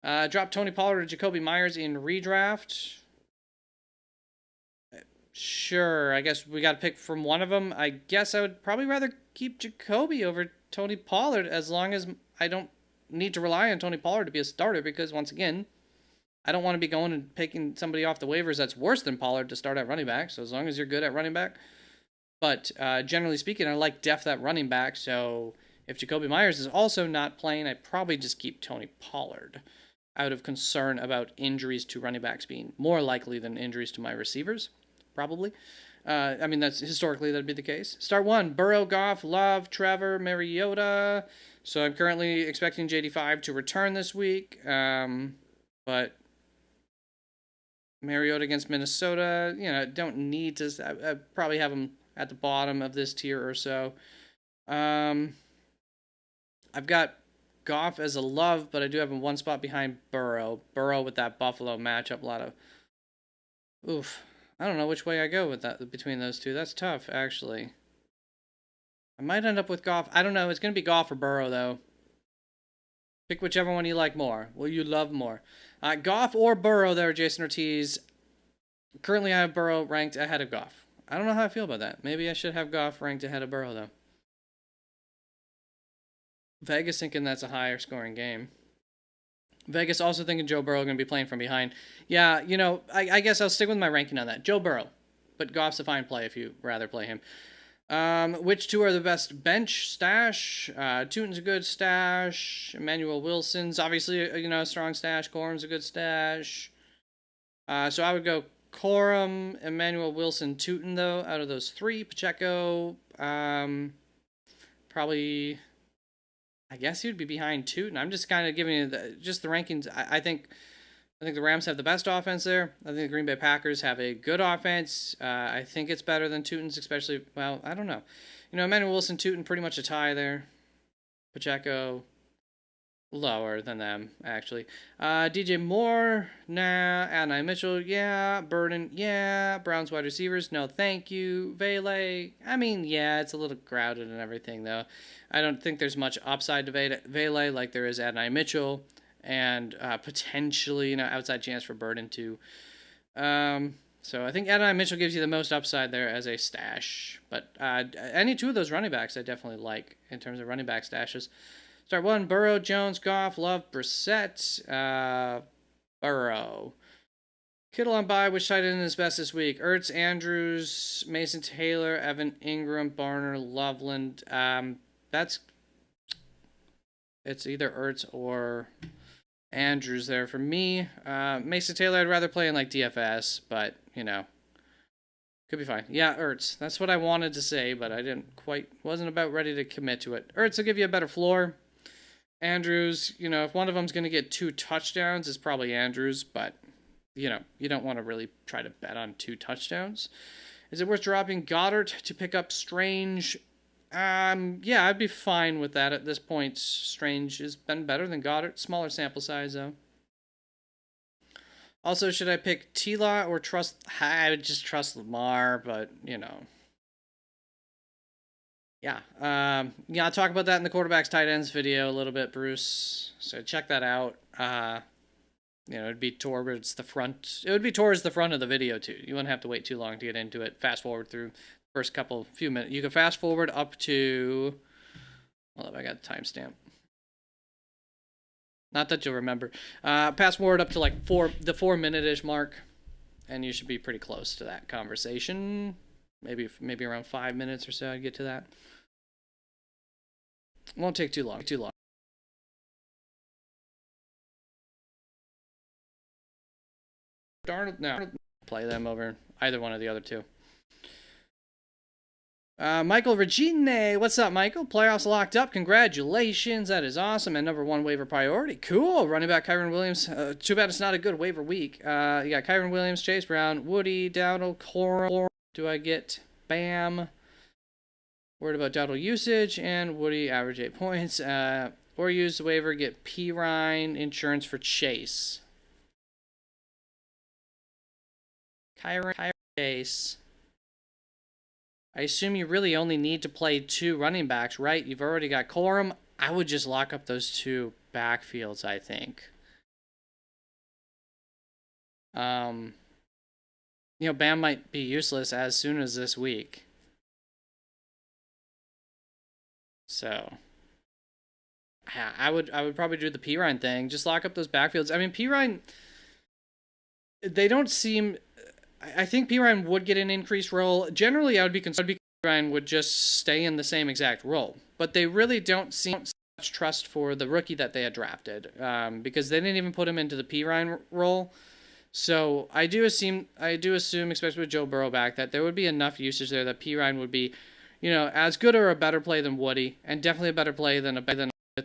Drop Tony Pollard or Jacoby Myers in redraft. Sure, I guess we got to pick from one of them. I guess I would probably rather keep Jacoby over Tony Pollard as long as I don't need to rely on Tony Pollard to be a starter because, once again, I don't want to be going and picking somebody off the waivers that's worse than Pollard to start at running back. So as long as you're good at running back. But generally speaking, I like depth at running back. So if Jacoby Myers is also not playing, I'd probably just keep Tony Pollard out of concern about injuries to running backs being more likely than injuries to my receivers. Probably. That's historically that'd be the case. Start 1, Burrow, Goff, Love, Trevor, Mariota. So I'm currently expecting JD5 to return this week. But Mariota against Minnesota, don't need to. I'd probably have him at the bottom of this tier or so. I've got Goff as a love, but I do have him one spot behind Burrow. Burrow with that Buffalo matchup, a lot of... Oof. I don't know which way I go with that between those two. That's tough, actually. I might end up with Goff. I don't know. It's going to be Goff or Burrow, though. Pick whichever one you like more. Will you love more? Goff or Burrow there, Jason Ortiz. Currently, I have Burrow ranked ahead of Goff. I don't know how I feel about that. Maybe I should have Goff ranked ahead of Burrow, though. Vegas thinking that's a higher scoring game. Vegas also thinking Joe Burrow going to be playing from behind. Yeah, you know, I guess I'll stick with my ranking on that. Joe Burrow. But Goff's a fine play if you rather play him. Which two are the best bench stash? Tootin's a good stash. Emmanuel Wilson's obviously, you know, a strong stash. Corum's a good stash. So I would go Corum, Emmanuel Wilson, Tootin, though, out of those three. Pacheco, probably... I guess he would be behind Tootin. I'm just kind of giving you the rankings. I think the Rams have the best offense there. I think the Green Bay Packers have a good offense. I think it's better than Tootin's, especially, well, I don't know. You know, Emmanuel Wilson, Tootin, pretty much a tie there. Pacheco, lower than them, actually. DJ Moore, nah. Adonai Mitchell, yeah. Burden, yeah. Browns wide receivers, no thank you. Vele, I mean, yeah, it's a little crowded and everything, though. I don't think there's much upside to Vele like there is Adonai Mitchell, and potentially, you know, outside chance for Burden, too. So I think Adonai Mitchell gives you the most upside there as a stash. But any two of those running backs I definitely like in terms of running back stashes. Start one, Burrow, Jones, Goff, Love, Brissett, Burrow. Kittle on bye, which tight end is best this week? Ertz, Andrews, Mason Taylor, Evan Ingram, Barner, Loveland. It's either Ertz or Andrews there for me. Mason Taylor, I'd rather play in like DFS, but, you know, could be fine. Yeah, Ertz. That's what I wanted to say, but I wasn't about ready to commit to it. Ertz will give you a better floor. Andrews, you know, if one of them's going to get 2 touchdowns, it's probably Andrews, but, you know, you don't want to really try to bet on 2 touchdowns. Is it worth dropping Goddard to pick up Strange? Yeah, I'd be fine with that at this point. Strange has been better than Goddard. Smaller sample size, though. Also, should I pick T-Law or trust... I would just trust Lamar, but, you know... Yeah, I'll talk about that in the quarterbacks tight ends video a little bit, Bruce. So check that out. You know, it'd be towards the front. It would be towards the front of the video too. You wouldn't have to wait too long to get into it. Fast forward through the first few minutes. You can fast forward up to. Hold up, I got the timestamp. Not that you'll remember. Fast forward up to like the 4 minute-ish mark, and you should be pretty close to that conversation. Maybe around 5 minutes or so I'd get to that. Won't take too long. Darnold, no. Play them over either one of the other two. Michael Regine, what's up, Michael? Playoffs locked up. Congratulations. That is awesome. And number 1 waiver priority. Cool. Running back Kyren Williams. Too bad it's not a good waiver week. You got Kyren Williams, Chase Brown, Woody, Dowdle, Corum. Do I get Bam? Worried about Dowdle usage and Woody average 8 points. Or use the waiver, get Pirine insurance for Chase. Kyren Chase. I assume you really only need to play 2 running backs, right? You've already got Corum. I would just lock up those 2 backfields, I think. You know, Bam might be useless as soon as this week. So, yeah, I would probably do the Pirine thing. Just lock up those backfields. I mean, Pirine, they don't seem... I think Pirine would get an increased role. Generally, I would be concerned Pirine would just stay in the same exact role. But they really don't seem much trust for the rookie that they had drafted, because they didn't even put him into the Pirine role. So I do assume, especially with Joe Burrow back, that there would be enough usage there that Pirine would be, you know, as good or a better play than Woody, and definitely a better play than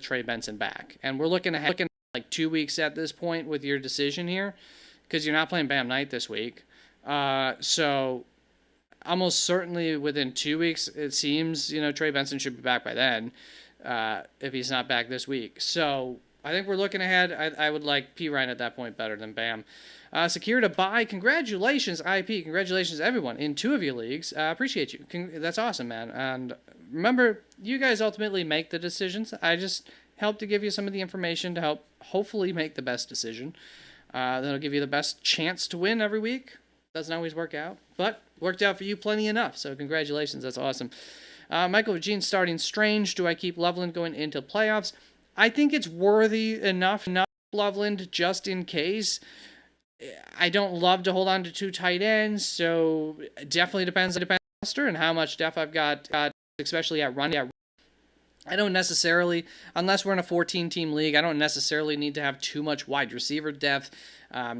Trey Benson back. And we're looking like 2 weeks at this point with your decision here, because you're not playing Bam Knight this week. So almost certainly within 2 weeks, it seems, you know, Trey Benson should be back by then. if he's not back this week. So I think we're looking ahead. I would like P. Ryan at that point better than Bam. Secure to buy. Congratulations, IP. Congratulations, everyone, in 2 of your leagues. Appreciate you. That's awesome, man. And remember, you guys ultimately make the decisions. I just help to give you some of the information to help hopefully make the best decision. That'll give you the best chance to win every week. Doesn't always work out, but worked out for you plenty enough. So congratulations. That's awesome. Michael Jean starting Strange. Do I keep Loveland going into playoffs? I think it's worthy enough Loveland just in case. I don't love to hold on to 2 tight ends, so it definitely depends on the roster and how much depth I've got, especially at running. I don't necessarily, unless we're in a 14-team league, I don't necessarily need to have too much wide receiver depth.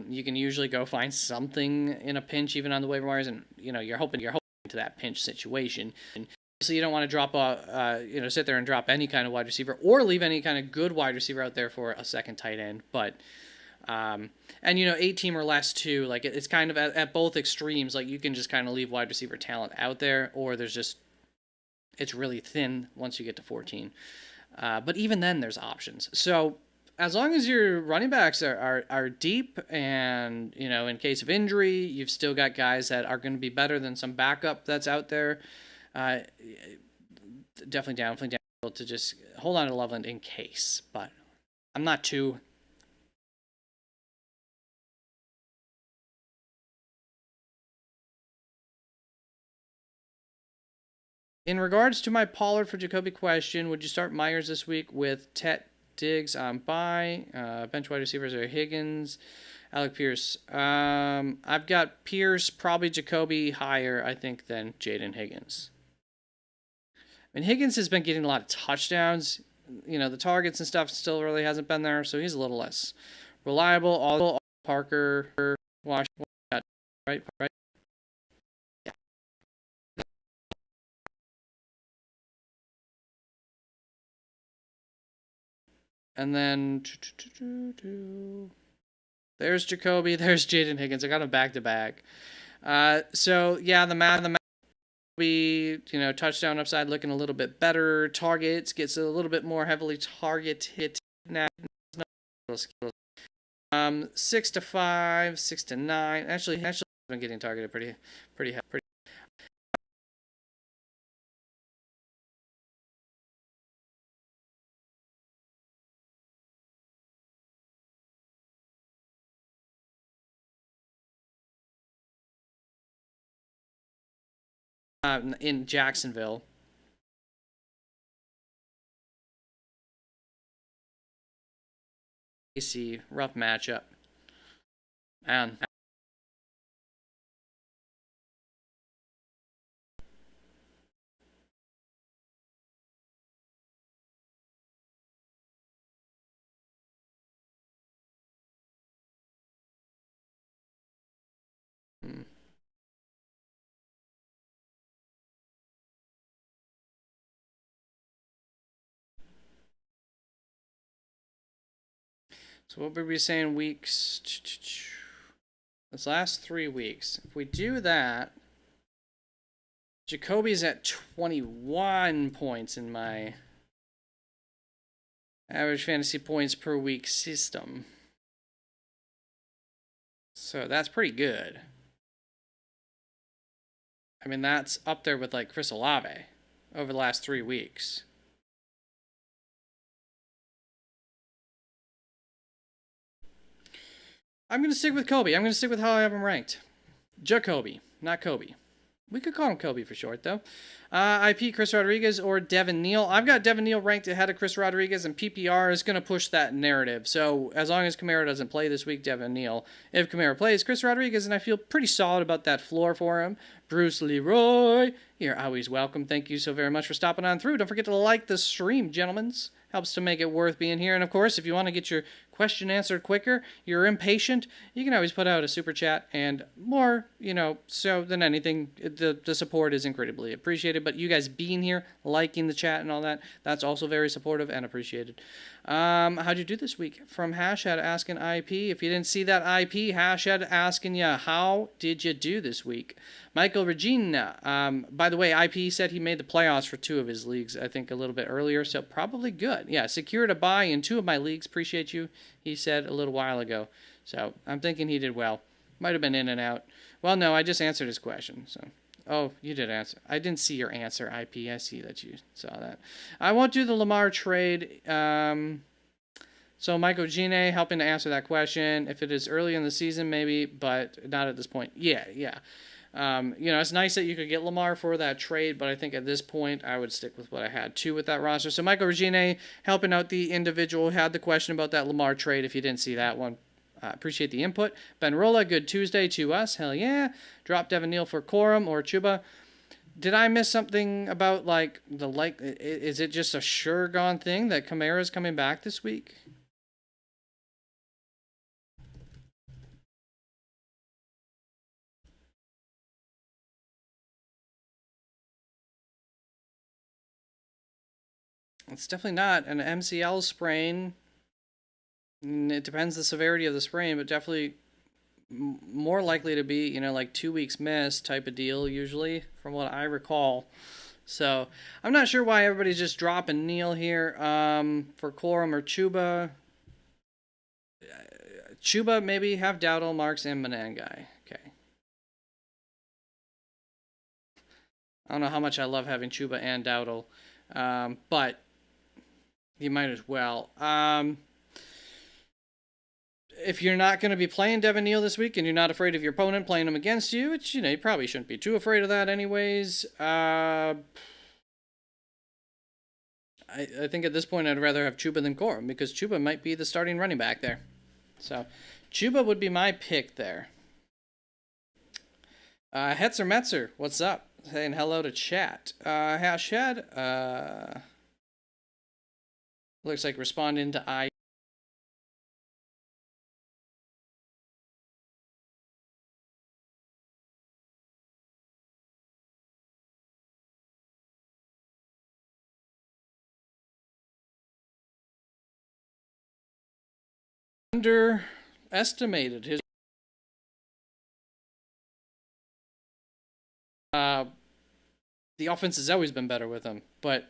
You can usually go find something in a pinch, even on the waiver wires, and you're hoping to that pinch situation. And so you don't want to drop sit there and drop any kind of wide receiver or leave any kind of good wide receiver out there for a second tight end. But 8-team or less too. Like it's kind of at both extremes. Like you can just kind of leave wide receiver talent out there, or it's really thin once you get to 14. But even then, there's options. So as long as your running backs are deep, and in case of injury, you've still got guys that are going to be better than some backup that's out there. Definitely down to just hold on to Loveland in case. But I'm not too. In regards to my Pollard for Jacoby question, would you start Myers this week with Tet Diggs on bye? Bench wide receivers are Higgins, Alec Pierce. I've got Pierce, probably Jacoby higher, I think, than Jaden Higgins. I mean, Higgins has been getting a lot of touchdowns. The targets and stuff still really hasn't been there, so he's a little less reliable. All Parker, Washington, right. And then there's Jacoby, there's Jaden Higgins. I got them back to back. So yeah, the math be touchdown upside looking a little bit better. Targets gets a little bit more heavily targeted now. 6 to 5, 6 to 9. Actually been getting targeted pretty. In Jacksonville. AC, rough matchup. And so what were we saying weeks? This last 3 weeks. If we do that, Jacoby's at 21 points in my average fantasy points per week system. So that's pretty good. I mean, that's up there with like Chris Olave over the last 3 weeks. I'm going to stick with Kobe. I'm going to stick with how I have him ranked. Jacoby, not Kobe. We could call him Kobe for short, though. IP, Chris Rodriguez, or Devin Neal. I've got Devin Neal ranked ahead of Chris Rodriguez, and PPR is going to push that narrative. So as long as Kamara doesn't play this week, Devin Neal. If Kamara plays, Chris Rodriguez, and I feel pretty solid about that floor for him. Bruce Leroy, you're always welcome. Thank you so very much for stopping on through. Don't forget to like the stream, gentlemen. Helps to make it worth being here. And of course, if you want to get your question answered quicker, you're impatient, you can always put out a super chat, and more, so than anything, the support is incredibly appreciated. But you guys being here, liking the chat and all that, that's also very supportive and appreciated. How'd you do this week? From Hashhead asking IP. If you didn't see that IP, Hashhead asking you, how did you do this week? Michael Regina. By the way, IP said he made the playoffs for 2 of his leagues, I think a little bit earlier, so probably good. Yeah, secured a bye in 2 of my leagues. Appreciate you, he said a little while ago. So I'm thinking he did well. Might have been in and out. Well, no, I just answered his question, so... Oh, you did answer. I didn't see your answer, IP. I see that you saw that. I won't do the Lamar trade. So Michael Gine helping to answer that question. If it is early in the season, maybe, but not at this point. Yeah. It's nice that you could get Lamar for that trade, but I think at this point I would stick with what I had too with that roster. So Michael Regine helping out the individual who had the question about that Lamar trade. If you didn't see that one, appreciate the input. Ben Rolla, good Tuesday to us. Hell yeah. Drop Devin Neal for Corum or Chuba. Did I miss something about is it just a sure gone thing that Kamara's coming back this week? It's definitely not an MCL sprain. It depends the severity of the sprain, but definitely more likely to be, 2 weeks miss type of deal usually, from what I recall. So I'm not sure why everybody's just dropping Neal here for Corum or Chuba. Chuba, maybe have Dowdle, Marks, and Menengai. Okay. I don't know how much I love having Chuba and Dowdle, but you might as well. If you're not going to be playing Devin Neal this week and you're not afraid of your opponent playing him against you, which, you probably shouldn't be too afraid of that anyways. I think at this point I'd rather have Chuba than Corum because Chuba might be the starting running back there. So Chuba would be my pick there. Hetzer Metzer, what's up? Saying hello to chat. Hashhead, looks like responding to I. Underestimated his the offense has always been better with him, but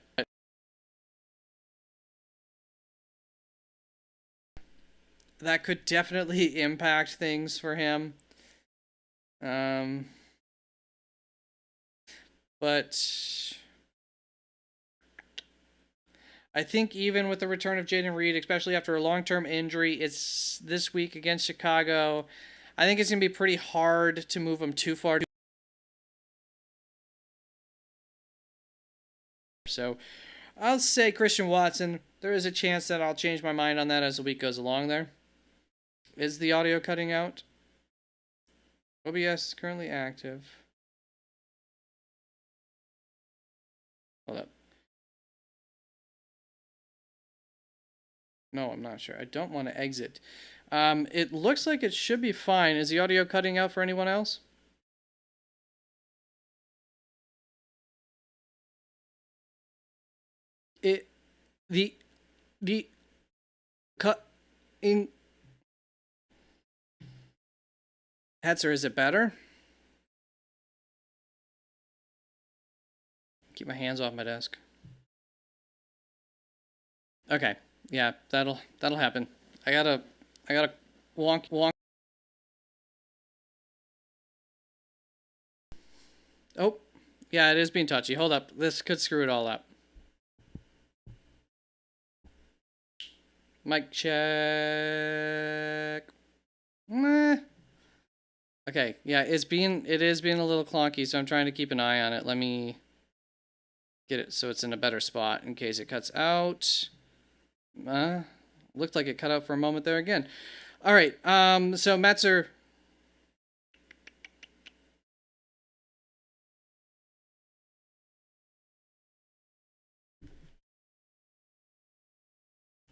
that could definitely impact things for him. But I think even with the return of Jaden Reed, especially after a long-term injury, it's this week against Chicago. I think it's going to be pretty hard to move him too far. So I'll say Christian Watson. There is a chance that I'll change my mind on that as the week goes along there. Is the audio cutting out? OBS is currently active. Hold up. No, I'm not sure. I don't want to exit. It looks like it should be fine. Is the audio cutting out for anyone else? The cut in Hetzer, is it better? Keep my hands off my desk. Okay. Yeah, that'll happen. I gotta wonk. Oh, yeah, it is being touchy. Hold up. This could screw it all up. Mic check. Meh. Okay, yeah, it is being a little clunky, so I'm trying to keep an eye on it. Let me get it so it's in a better spot in case it cuts out. Looked like it cut out for a moment there again. All right, so Metzer.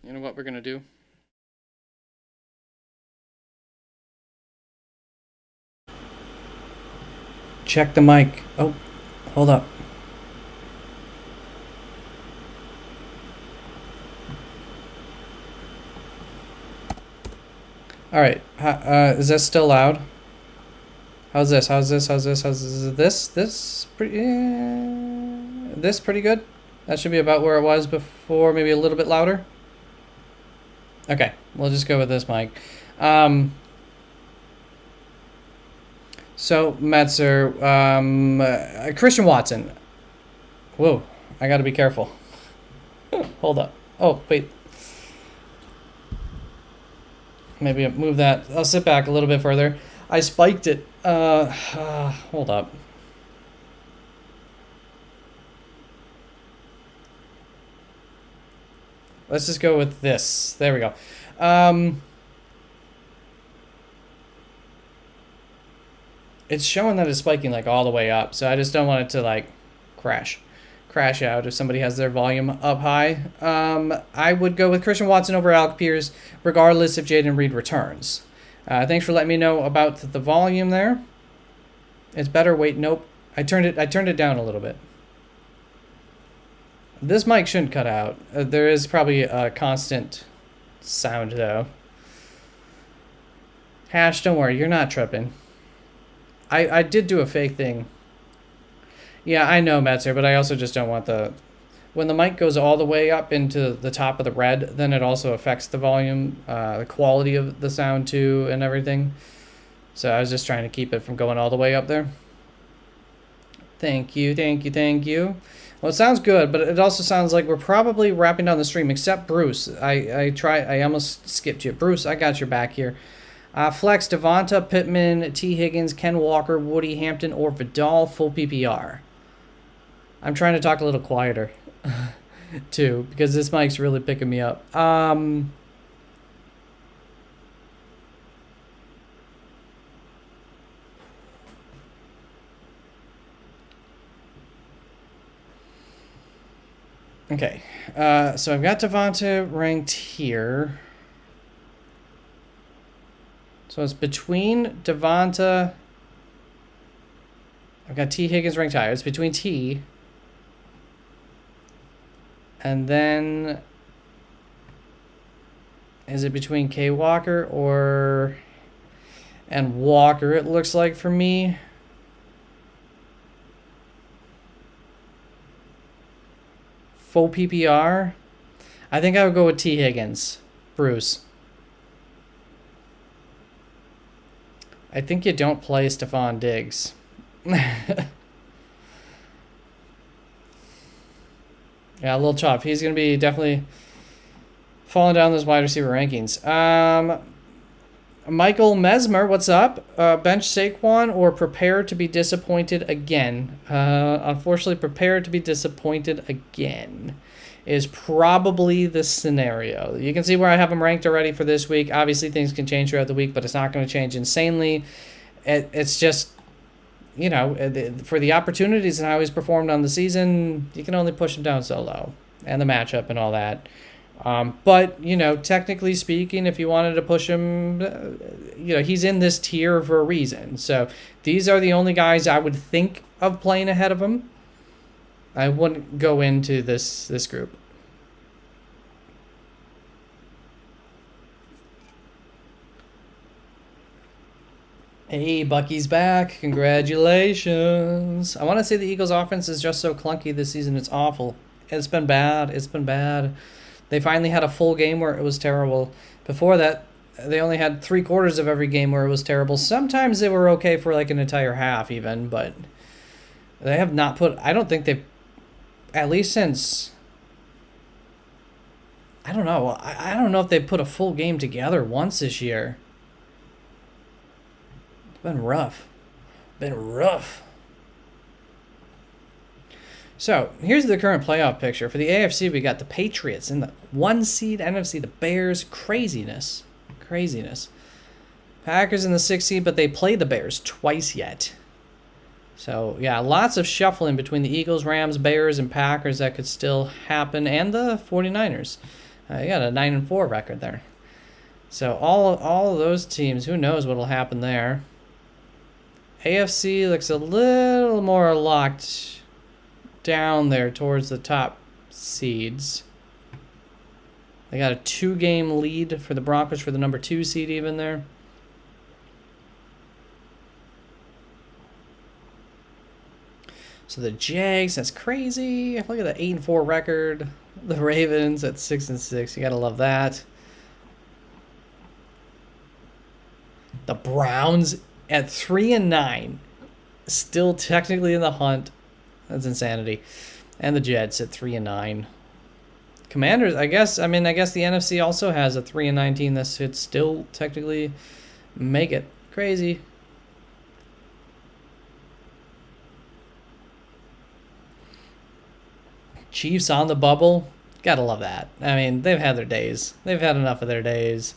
You know what we're going to do? Check the mic. Oh, hold up. All right. Is this still loud? How's this? How's this? How's this? How's this? This pretty. This pretty good. That should be about where it was before. Maybe a little bit louder. Okay, we'll just go with this mic. So Metzer, Christian Watson. Whoa, I got to be careful. Hold up. Oh wait. Maybe move that. I'll sit back a little bit further. I spiked it. Hold up. Let's just go with this. There we go. It's showing that it's spiking like all the way up, so I just don't want it to like crash out if somebody has their volume up high. I would go with Christian Watson over Alec Pierce, regardless if Jaden Reed returns. Thanks for letting me know about the volume there. It's better. Wait, nope. I turned it down a little bit. This mic shouldn't cut out. There is probably a constant sound though. Hash, don't worry, you're not tripping. I did do a fake thing. Yeah, I know, Metzer, but I also just don't want when the mic goes all the way up into the top of the red, then it also affects the volume, the quality of the sound too, and everything. So I was just trying to keep it from going all the way up there. Thank you, thank you, thank you. Well, it sounds good, but it also sounds like we're probably wrapping down the stream, except Bruce. I almost skipped you. Bruce, I got your back here. Flex, Devonta, Pittman, T. Higgins, Ken Walker, Woody, Hampton, or Vidal, full PPR. I'm trying to talk a little quieter, too, because this mic's really picking me up. Okay, so I've got Devonta ranked here. So it's between Devonta. I've got T. Higgins ranked higher. It's between T. And then is it between K. Walker and Walker, it looks like for me. Full PPR. I think I would go with T. Higgins. Bruce. I think you don't play Stephon Diggs. Yeah, a little tough. He's going to be definitely falling down those wide receiver rankings. Michael Mesmer, what's up? Bench Saquon or prepare to be disappointed again? Unfortunately, prepare to be disappointed again is probably the scenario. You can see where I have him ranked already for this week. Obviously, things can change throughout the week, but it's not going to change insanely. It's just, you know, for the opportunities and how he's performed on the season, you can only push him down so low. And the matchup and all that. But, you know, technically speaking, if you wanted to push him, you know, he's in this tier for a reason. So these are the only guys I would think of playing ahead of him. I wouldn't go into this group. Hey, Bucky's back. Congratulations. I want to say the Eagles' offense is just so clunky this season. It's awful. It's been bad. It's been bad. They finally had a full game where it was terrible. Before that, they only had 3/4 of every game where it was terrible. Sometimes they were okay for like an entire half even, but they have not put... I don't think they've... At least since... I don't know. I don't know if they've put a full game together once this year. It's been rough. Been rough. So, here's the current playoff picture. For the AFC, we got the Patriots in the 1 seed, NFC, the Bears. Craziness. Craziness. Packers in the 6 seed, but they play the Bears twice yet. So, yeah, lots of shuffling between the Eagles, Rams, Bears, and Packers that could still happen, and the 49ers. You got a 9-4 record there. So, all of those teams, who knows what will happen there. AFC looks a little more locked down there towards the top seeds. They got a 2-game lead for the Broncos for the number 2 seed even there. So the Jags, that's crazy. Look at the 8-4 record. The Ravens at 6-6. You gotta love that. The Browns at 3-9, still technically in the hunt. That's insanity. And the Jets at 3-9. Commanders, I guess the NFC also has a 3-9 team that should still technically make it. Crazy. Chiefs on the bubble. Gotta love that. I mean, they've had their days. They've had enough of their days.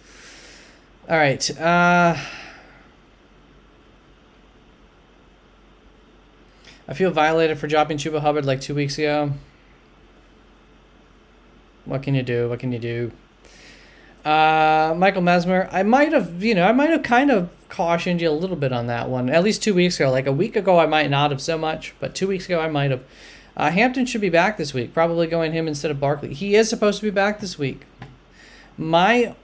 All right. I feel violated for dropping Chuba Hubbard like 2 weeks ago. What can you do? What can you do? Michael Mesmer, I might have kind of cautioned you a little bit on that one. At least 2 weeks ago. Like a week ago, I might not have so much, but 2 weeks ago, I might have. Hampton should be back this week. Probably going him instead of Barkley. He is supposed to be back this week. My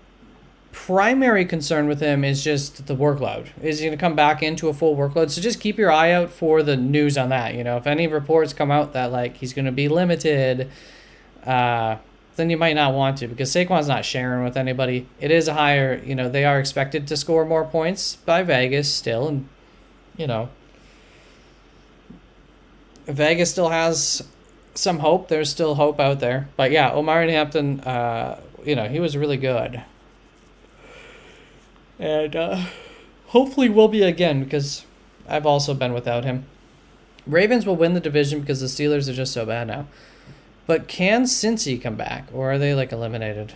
primary concern with him is just the workload. Is he going to come back into a full workload? So just keep your eye out for the news on that. You know, if any reports come out that like he's going to be limited, then you might not want to, because Saquon's not sharing with anybody. It is a higher, they are expected to score more points by Vegas still, and Vegas still has some hope. There's still hope out there. But yeah, Omari Hampton, he was really good. And hopefully will be again, because I've also been without him. Ravens will win the division because the Steelers are just so bad now. But can Cincy come back, or are they like eliminated?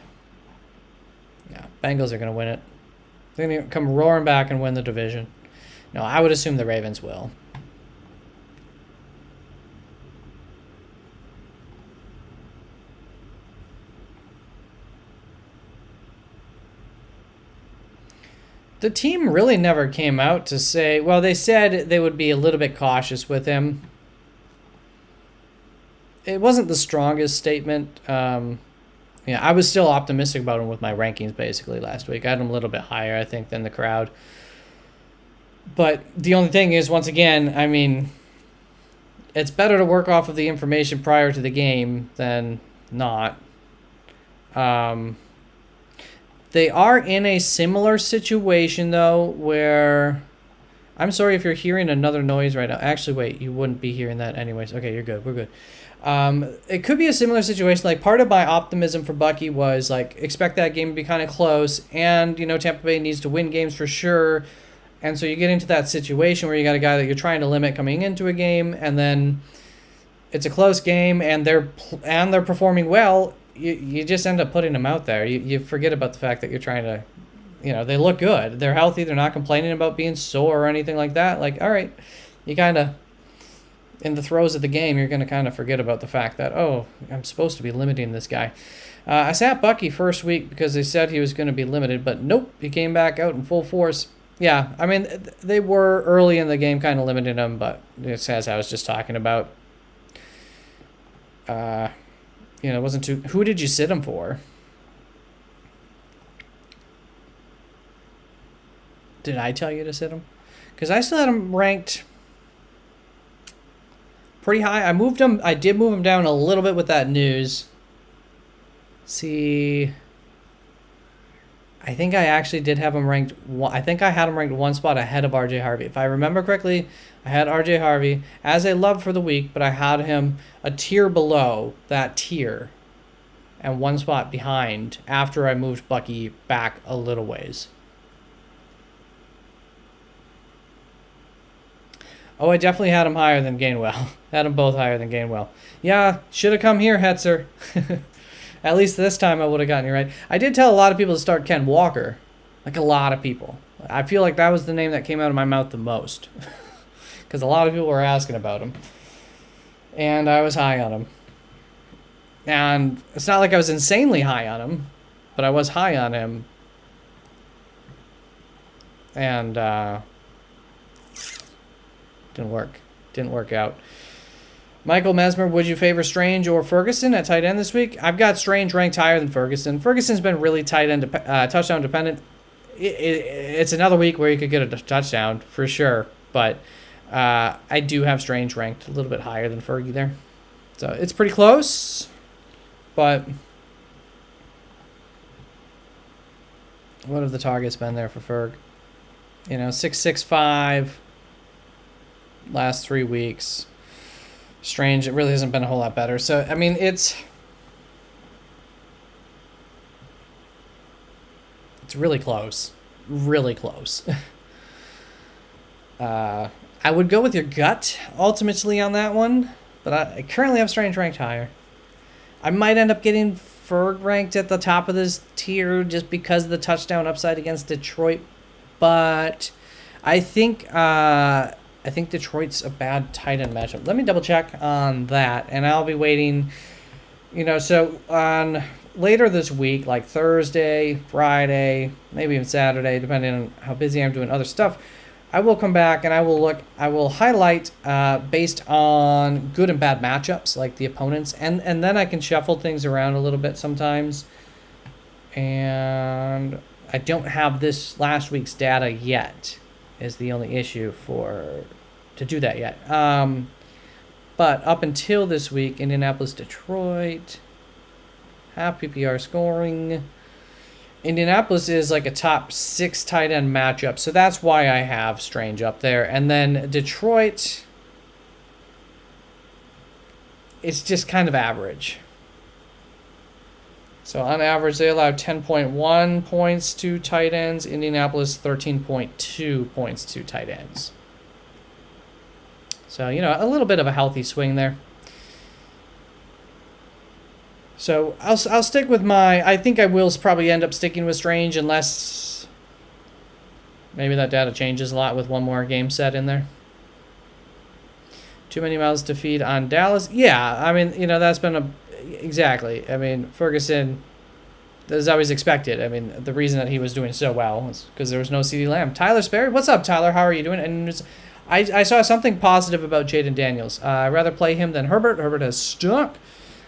Yeah, Bengals are going to win it. They're going to come roaring back and win the division. No, I would assume the Ravens will. The team really never came out to say, well, they said they would be a little bit cautious with him. It wasn't the strongest statement. I was still optimistic about him with my rankings basically last week. I had him a little bit higher, I think, than the crowd. But the only thing is, once again, I mean, it's better to work off of the information prior to the game than not. They are in a similar situation, though, where... I'm sorry if you're hearing another noise right now. Actually, wait, you wouldn't be hearing that anyways. Okay, you're good. We're good. It could be a similar situation. Like, part of my optimism for Bucky was, like, expect that game to be kind of close. And, Tampa Bay needs to win games for sure. And so you get into that situation where you got a guy that you're trying to limit coming into a game. And then it's a close game and they're performing well. You just end up putting them out there. You forget about the fact that you're trying to... they look good. They're healthy. They're not complaining about being sore or anything like that. Like, all right, you kind of, in the throes of the game, you're going to kind of forget about the fact that, oh, I'm supposed to be limiting this guy. I sat Bucky first week because they said he was going to be limited, but nope, he came back out in full force. Yeah, I mean, they were early in the game kind of limiting him, but it's as I was just talking about. It wasn't too... Who did you sit him for? Did I tell you to sit him? Because I still had him ranked pretty high. I did move him down a little bit with that news. See, I think I actually did have him ranked. I think I had him ranked one spot ahead of RJ Harvey. If I remember correctly, I had RJ Harvey as a love for the week, but I had him a tier below that tier and one spot behind after I moved Bucky back a little ways. Oh, I definitely had him higher than Gainwell. Had them both higher than Gainwell. Yeah, should have come here, Hetzer. At least this time I would have gotten you right. I did tell a lot of people to start Ken Walker. Like a lot of people. I feel like that was the name that came out of my mouth the most. Because a lot of people were asking about him. And I was high on him. And it's not like I was insanely high on him. But I was high on him. And, didn't work out. Michael Mesmer, would you favor Strange or Ferguson at tight end this week? I've got Strange ranked higher than Ferguson. Ferguson's been really tight end touchdown dependent. It's another week where you could get a touchdown for sure, but I do have Strange ranked a little bit higher than Fergie there. So it's pretty close, but what have the targets been there for Ferg? 665 last 3 weeks. Strange, it really hasn't been a whole lot better. So, I mean, it's really close. Really close. I would go with your gut, ultimately, on that one. But I currently have Strange ranked higher. I might end up getting Ferg ranked at the top of this tier just because of the touchdown upside against Detroit. But I think Detroit's a bad tight end matchup. Let me double check on that, and I'll be waiting. So on later this week, like Thursday, Friday, maybe even Saturday, depending on how busy I'm doing other stuff, I will come back and I will highlight based on good and bad matchups, like the opponents, and then I can shuffle things around a little bit sometimes. And I don't have this last week's data yet, is the only issue to do that yet. But up until this week, Indianapolis, Detroit, half PPR scoring. Indianapolis is like a top 6 tight end matchup, so that's why I have Strange up there. And then Detroit, it's just kind of average. So on average, they allow 10.1 points to tight ends. Indianapolis, 13.2 points to tight ends. So, a little bit of a healthy swing there. So I'll stick with I think I will probably end up sticking with Strange unless maybe that data changes a lot with one more game set in there. Too many mouths to feed on Dallas. Yeah, I mean, that's been exactly. I mean, Ferguson, that is always expected. I mean, the reason that he was doing so well was because there was no CeeDee Lamb. Tyler Sperry, what's up, Tyler? How are you doing? And I saw something positive about Jaden Daniels. I'd rather play him than Herbert. Herbert has stunk.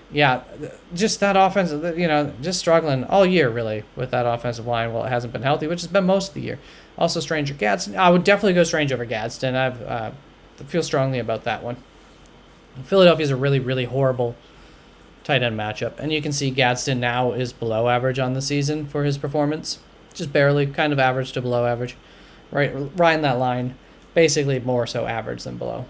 Yeah, just that offense, just struggling all year, really, with that offensive line. Well, it hasn't been healthy, which has been most of the year. Also, Strange or Gadsden. I would definitely go Strange over Gadsden. I feel strongly about that one. Philadelphia's a really, really horrible tight end matchup. And you can see Gadsden now is below average on the season for his performance. Just barely, kind of average to below average. Right in that line. Basically more so average than below.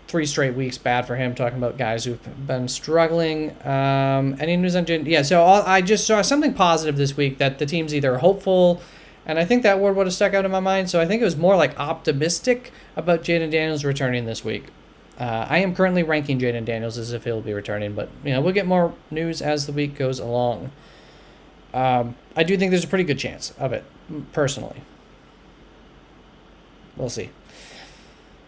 3 straight weeks bad for him, talking about guys who've been struggling. Any news on Jaden? Yeah, so I just saw something positive this week that the team's either hopeful, and I think that word would have stuck out in my mind, so I think it was more like optimistic about Jaden Daniels returning this week. I am currently ranking Jaden Daniels as if he'll be returning, but we'll get more news as the week goes along. I do think there's a pretty good chance of it, personally. We'll see.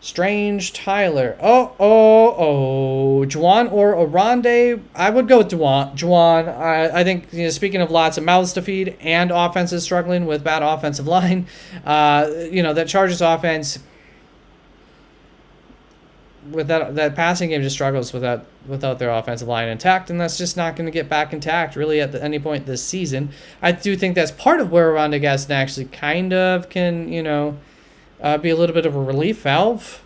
Strange Tyler. Juwan or Oronde? I would go with Juwan. I think, speaking of lots of mouths to feed and offenses struggling with bad offensive line, that Chargers offense with that passing game just struggles without their offensive line intact, and that's just not going to get back intact really at any point this season. I do think that's part of where Oronde Gadsden actually kind of can, be a little bit of a relief valve,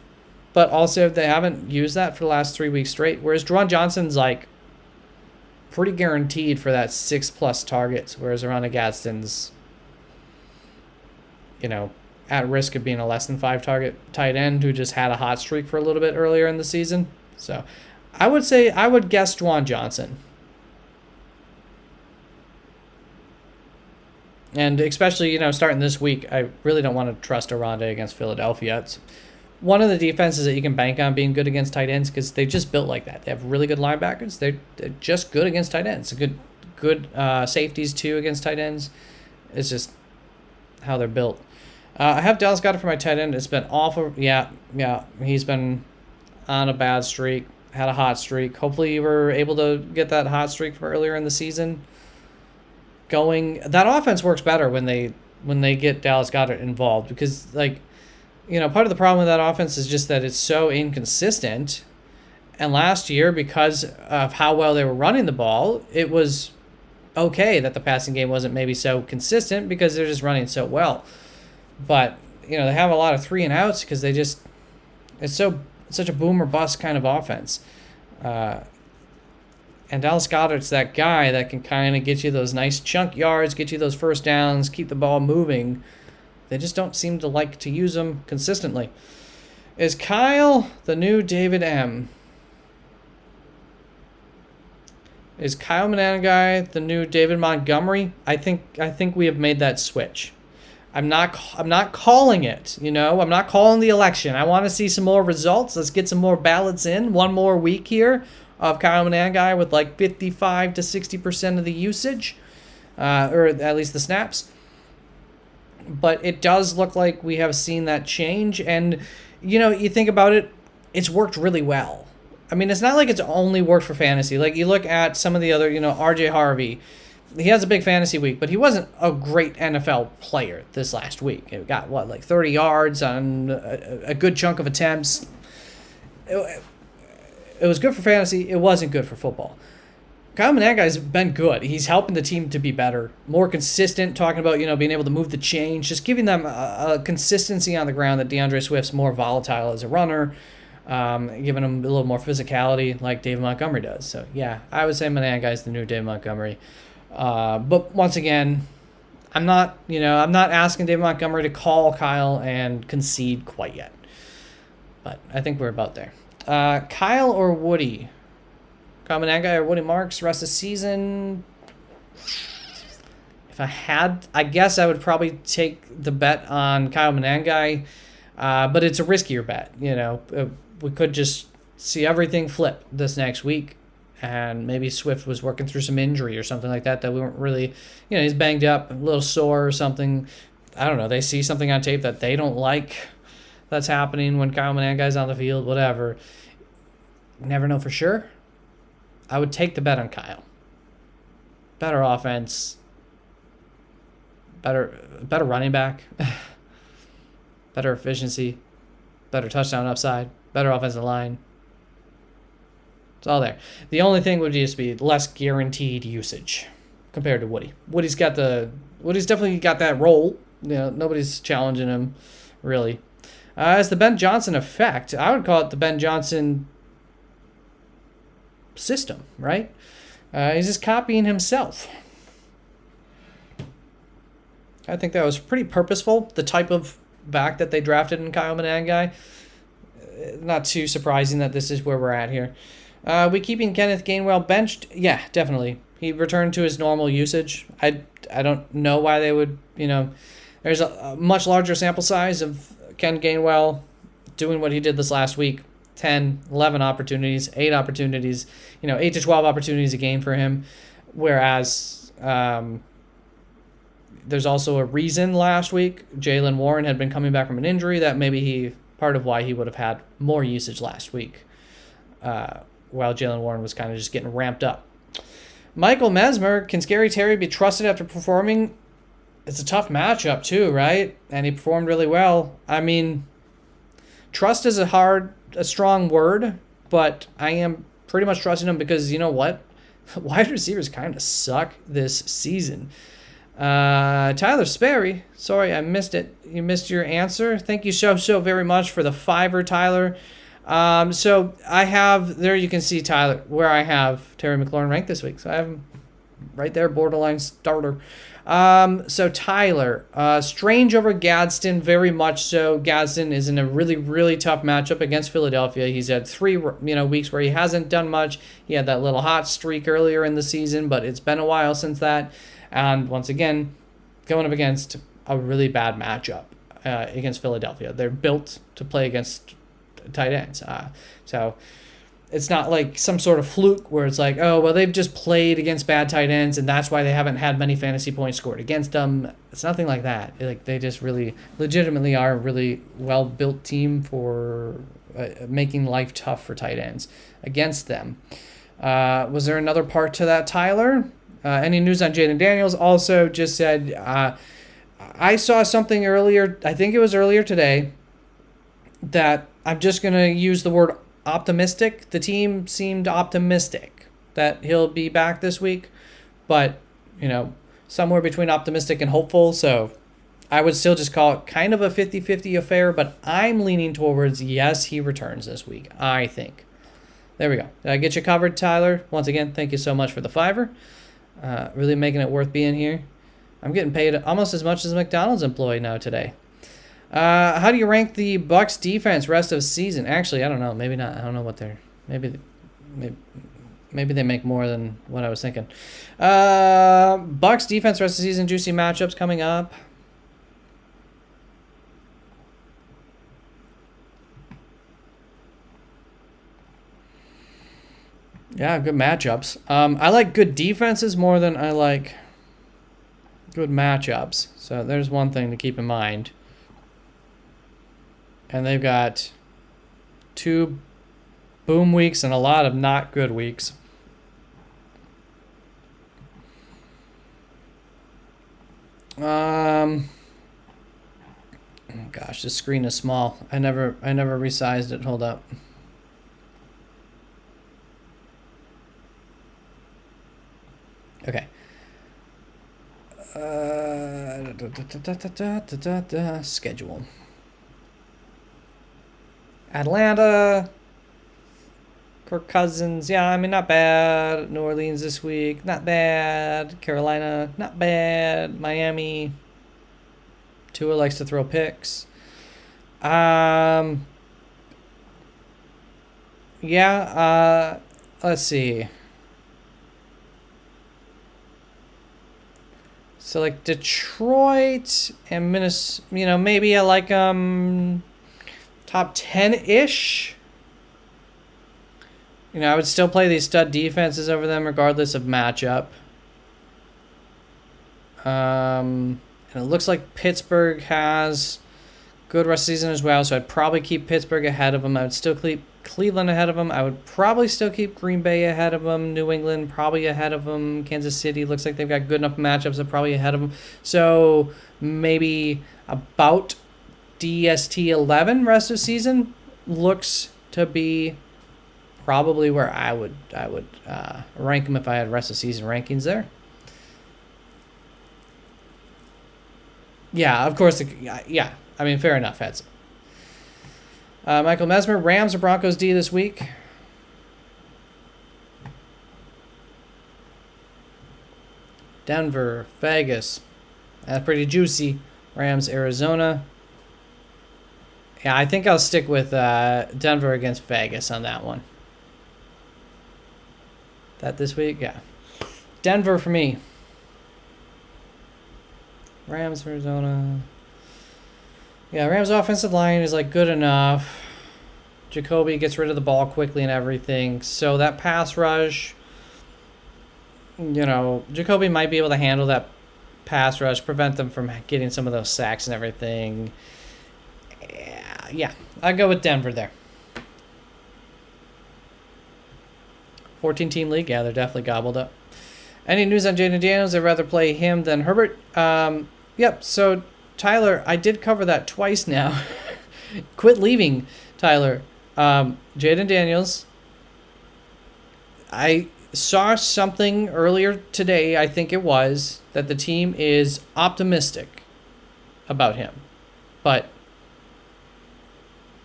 but also they haven't used that for the last 3 weeks straight. Whereas Juwan Johnson's like pretty guaranteed for that 6+ targets, whereas Oronde Gadsden's, at risk of being a less than 5 target tight end who just had a hot streak for a little bit earlier in the season. So I would guess Juwan Johnson. And especially, starting this week, I really don't want to trust Oronde against Philadelphia. It's one of the defenses that you can bank on being good against tight ends because they've just built like that. They have really good linebackers. They're just good against tight ends. Good safeties, too, against tight ends. It's just how they're built. I have Dallas Goedert for my tight end. It's been awful. Yeah. He's been on a bad streak, had a hot streak. Hopefully you were able to get that hot streak from earlier in the season going. That offense works better when they get Dallas Goedert involved because, part of the problem with that offense is just that it's so inconsistent And last year, because of how well they were running the ball, it was okay that the passing game wasn't maybe so consistent because they're just running so well. But, they have a lot of 3-and-outs because it's such a boom or bust kind of offense. And Dallas Goedert's that guy that can kind of get you those nice chunk yards, get you those first downs, keep the ball moving. They just don't seem to like to use them consistently. Is Kyle the new David M? Is Kyle Manangai the new David Montgomery? I think we have made that switch. I'm not calling it, I'm not calling the election. I want to see some more results. Let's get some more ballots in. One more week here of Kyle Manangai with like 55 to 60% of the usage, or at least the snaps. But it does look like we have seen that change. And, you think about it, it's worked really well. I mean, it's not like it's only worked for fantasy. Like, you look at some of the other, RJ Harvey. He has a big fantasy week, but he wasn't a great NFL player this last week. He got, 30 yards on a good chunk of attempts. It was good for fantasy. It wasn't good for football. Kyle Manangai's been good. He's helping the team to be better, more consistent, talking about, being able to move the chains, just giving them a consistency on the ground that DeAndre Swift's more volatile as a runner, giving him a little more physicality like David Montgomery does. So, yeah, I would say Manangai's the new David Montgomery. But once again, I'm not asking David Montgomery to call Kyle and concede quite yet. But I think we're about there. Kyle or Woody? Kyle Manangai or Woody Marks rest of the season? If I guess I would probably take the bet on Kyle Manangai, but it's a riskier bet. We could just see everything flip this next week, and maybe Swift was working through some injury or something like that we weren't really, he's banged up, a little sore or something. I don't know. They see something on tape that they don't like that's happening when Kyle Manangai's on the field, whatever. Never know for sure. I would take the bet on Kyle. Better offense. Better running back. Better efficiency. Better touchdown upside. Better offensive line. It's all there. The only thing would just be less guaranteed usage compared to Woody. Woody's definitely got that role. Nobody's challenging him, really. As the Ben Johnson effect, I would call it the Ben Johnson system, right? He's just copying himself. I think that was pretty purposeful, the type of back that they drafted in Kyle Manangai. Not too surprising that this is where we're at here. We keeping Kenneth Gainwell benched? Yeah, definitely. He returned to his normal usage. I don't know why they would, there's a much larger sample size of Ken Gainwell doing what he did this last week. 10, 11 opportunities, 8 opportunities, 8 to 12 opportunities a game for him. Whereas there's also a reason last week Jaylen Warren had been coming back from an injury that maybe part of why he would have had more usage last week while Jaylen Warren was kind of just getting ramped up. Michael Mesmer, can Scary Terry be trusted after performing? It's a tough matchup too, right? And he performed really well. I mean, trust is a strong word, but I am pretty much trusting him because you know what? Wide receivers kind of suck this season. Tyler Sperry, sorry I missed it. You missed your answer. Thank you so very much for the $5, Tyler. So I have, there you can see Tyler, where I have Terry McLaurin ranked this week. So I have him right there, borderline starter. So Tyler, Strange over Gadsden, very much so. Gadsden is in a really, really tough matchup against Philadelphia. He's had 3, weeks where he hasn't done much. He had that little hot streak earlier in the season, but it's been a while since that. And once again, going up against a really bad matchup against Philadelphia. They're built to play against tight ends. So it's not like some sort of fluke where it's like, oh, well, they've just played against bad tight ends, and that's why they haven't had many fantasy points scored against them. It's nothing like that. Like, they just really legitimately are a really well-built team for making life tough for tight ends against them. Was there another part to that, Tyler? Any news on Jaden Daniels? Also just said, I saw something earlier, I think it was earlier today, that I'm just going to use the word optimistic. The team seemed optimistic that he'll be back this week, but, you know, somewhere between optimistic and hopeful. So I would still just call it kind of a 50-50 affair, but I'm leaning towards yes, he returns this week, I think. There we go. Did I get you covered, Tyler? Once again, thank you so much for the $5. Really making it worth being here. I'm getting paid almost as much as a McDonald's employee now today. How do you rank the Bucks defense rest of season? Actually, I don't know. Maybe not. I don't know what they're... Maybe they make more than what I was thinking. Bucks defense rest of season. Juicy matchups coming up. Yeah, good matchups. I like good defenses more than I like good matchups. So there's one thing to keep in mind. And they've got 2 boom weeks and a lot of not good weeks. Oh gosh, this screen is small. I never resized it. Hold up. Okay. Schedule. Atlanta. Kirk Cousins. Yeah, I mean, not bad. New Orleans this week. Not bad. Carolina. Not bad. Miami. Tua likes to throw picks. Yeah. Let's see. So like Detroit and Minnesota, you know, maybe I like top 10-ish. You know, I would still play these stud defenses over them regardless of matchup. And it looks like Pittsburgh has good rest of the season as well, so I'd probably keep Pittsburgh ahead of them. I would still keep Cleveland ahead of them. I would probably still keep Green Bay ahead of them. New England probably ahead of them. Kansas City looks like they've got good enough matchups. They're probably ahead of them. So maybe about DST 11 rest of season looks to be probably where I would rank them if I had rest of season rankings there. Yeah, of course. Yeah, I mean, fair enough, Heads. Michael Mesmer, Rams or Broncos D this week? Denver, Vegas. That's pretty juicy. Rams, Arizona. Yeah, I think I'll stick with Denver against Vegas on that one. That this week? Yeah. Denver for me. Rams, Arizona. Yeah, Rams' offensive line is like good enough. Jacoby gets rid of the ball quickly and everything. So that pass rush, you know, Jacoby might be able to handle that pass rush, prevent them from getting some of those sacks and everything. Yeah, I'd go with Denver there. 14-team league, yeah, they're definitely gobbled up. Any news on Jaden Daniels? I'd rather play him than Herbert. Yep, so Tyler, I did cover that twice now. Quit leaving, Tyler. Jaden Daniels. I saw something earlier today, I think it was, that the team is optimistic about him. But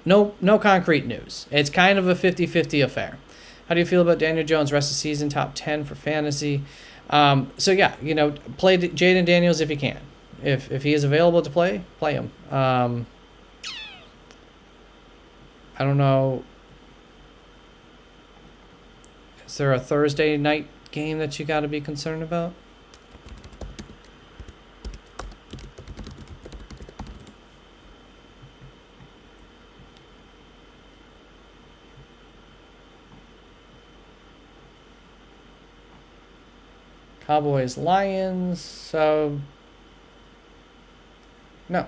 no concrete news. It's kind of a 50-50 affair. How do you feel about Daniel Jones rest of the season, top 10 for fantasy? So yeah, you know, play Jaden Daniels if you can. If he is available to play him. I don't know. Is there a Thursday night game that you got to be concerned about? Cowboys, Lions, so no.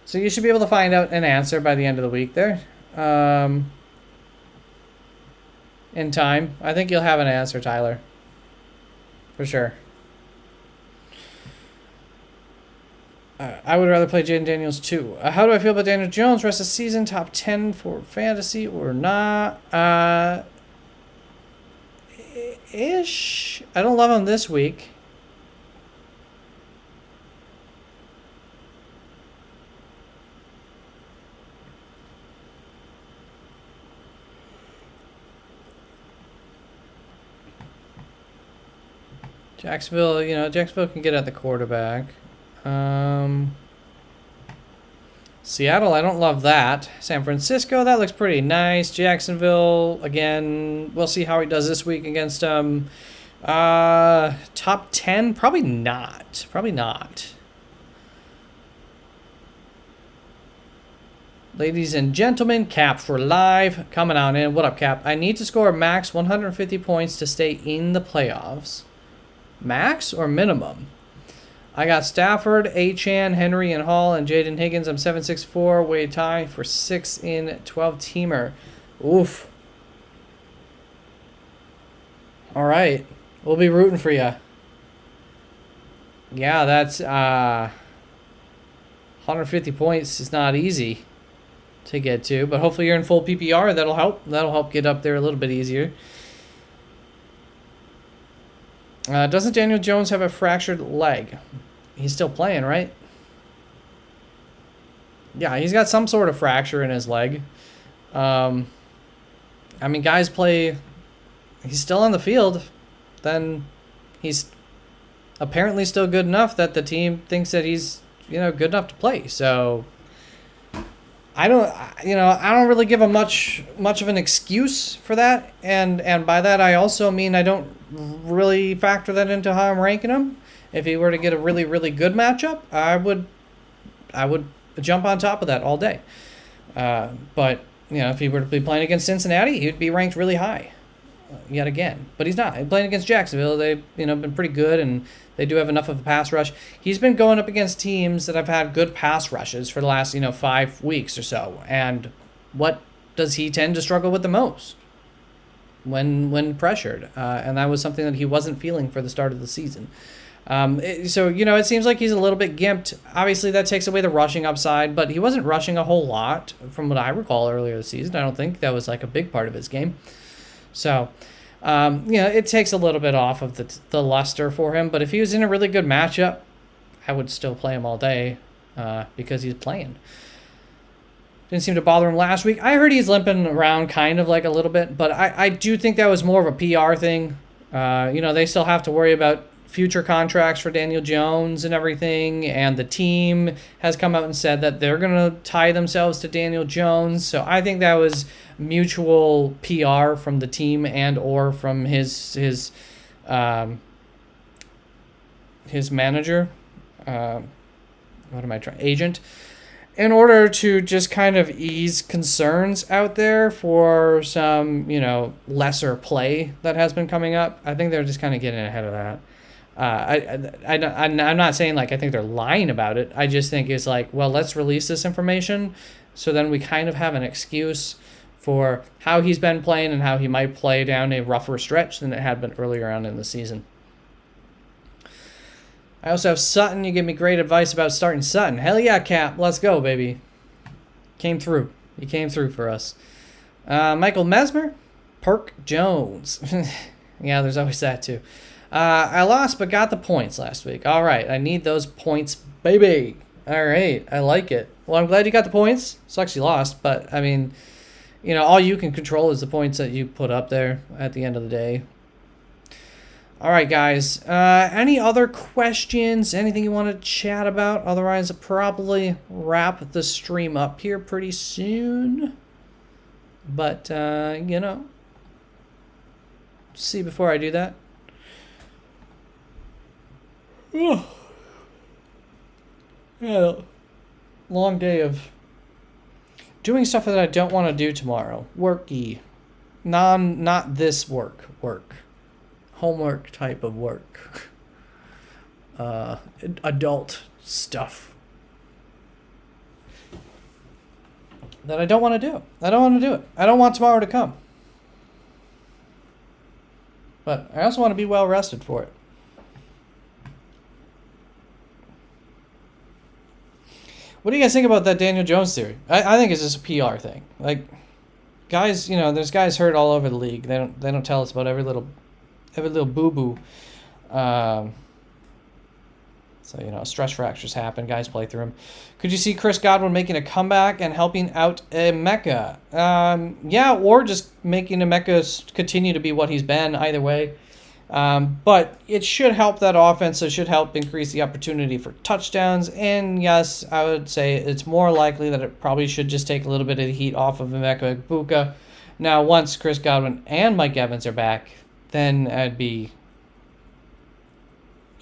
So you should be able to find out an answer by the end of the week there. In time. I think you'll have an answer, Tyler. For sure. I would rather play Jaden Daniels too. How do I feel about Daniel Jones rest of the season? Top 10 for fantasy or not? Ish. I don't love him this week. Jacksonville can get at the quarterback. Seattle, I don't love that. San Francisco, that looks pretty nice. Jacksonville, again, we'll see how he does this week against top 10, probably not. Probably not. Ladies and gentlemen, Cap for live coming on in. What up, Cap? I need to score max 150 points to stay in the playoffs. Max or minimum? I got Stafford, Achane, Henry, and Hall, and Jaden Higgins. I'm 764, weight tie for 6 in 12 teamer. Oof. All right, we'll be rooting for you. Yeah, that's 150 points is not easy to get to, but hopefully you're in full PPR. That'll help. That'll help get up there a little bit easier. Doesn't Daniel Jones have a fractured leg? He's still playing, right? Yeah, he's got some sort of fracture in his leg. I mean, guys play... He's still on the field. Then he's apparently still good enough that the team thinks that he's, good enough to play. So... I don't really give him much of an excuse for that, and by that I also mean I don't really factor that into how I'm ranking him. If he were to get a really, really good matchup, I would jump on top of that all day. But if he were to be playing against Cincinnati, he'd be ranked really high, yet again. But he's not. He's playing against Jacksonville. They've been pretty good, and they do have enough of a pass rush. He's been going up against teams that have had good pass rushes for the last 5 weeks or so. And what does he tend to struggle with the most? When pressured, and that was something that he wasn't feeling for the start of the season. It seems like he's a little bit gimped. Obviously, that takes away the rushing upside, but he wasn't rushing a whole lot from what I recall earlier this season. I don't think that was like a big part of his game. So, it takes a little bit off of the luster for him. But if he was in a really good matchup, I would still play him all day because he's playing. Didn't seem to bother him last week. I heard he's limping around kind of like a little bit, but I do think that was more of a PR thing. They still have to worry about future contracts for Daniel Jones and everything, and the team has come out and said that they're going to tie themselves to Daniel Jones. So I think that was mutual PR from the team and or from his manager. Agent. In order to just kind of ease concerns out there for some, lesser play that has been coming up. I think they're just kind of getting ahead of that. I'm not saying like I think they're lying about it. I just think it's like, well, let's release this information so then we kind of have an excuse for how he's been playing and how he might play down a rougher stretch than it had been earlier on in the season. I also have Sutton. You give me great advice about starting Sutton. Hell yeah, Cap. Let's go, baby. Came through. He came through for us. Michael Mesmer. Perk Jones. Yeah, there's always that too. I lost but got the points last week. All right, I need those points, baby. All right, I like it. Well, I'm glad you got the points. Sucks you lost, but I mean, all you can control is the points that you put up there at the end of the day. All right, guys. Any other questions? Anything you want to chat about? Otherwise, I'll probably wrap the stream up here pretty soon. But, see before I do that. Oh. Yeah, long day of doing stuff that I don't want to do tomorrow. Worky. Not this work. Homework type of work. Adult stuff. That I don't want to do. I don't want to do it. I don't want tomorrow to come. But I also want to be well rested for it. What do you guys think about that Daniel Jones theory? I think it's just a PR thing. Like, guys, there's guys hurt all over the league. They don't tell us about every little boo boo. So, stress fractures happen. Guys play through them. Could you see Chris Godwin making a comeback and helping out Emeka? Yeah, or just making Emeka continue to be what he's been. Either way. But it should help that offense. It should help increase the opportunity for touchdowns. And yes, I would say it's more likely that it probably should just take a little bit of the heat off of Emeka Egbuka. Now, once Chris Godwin and Mike Evans are back, then I'd be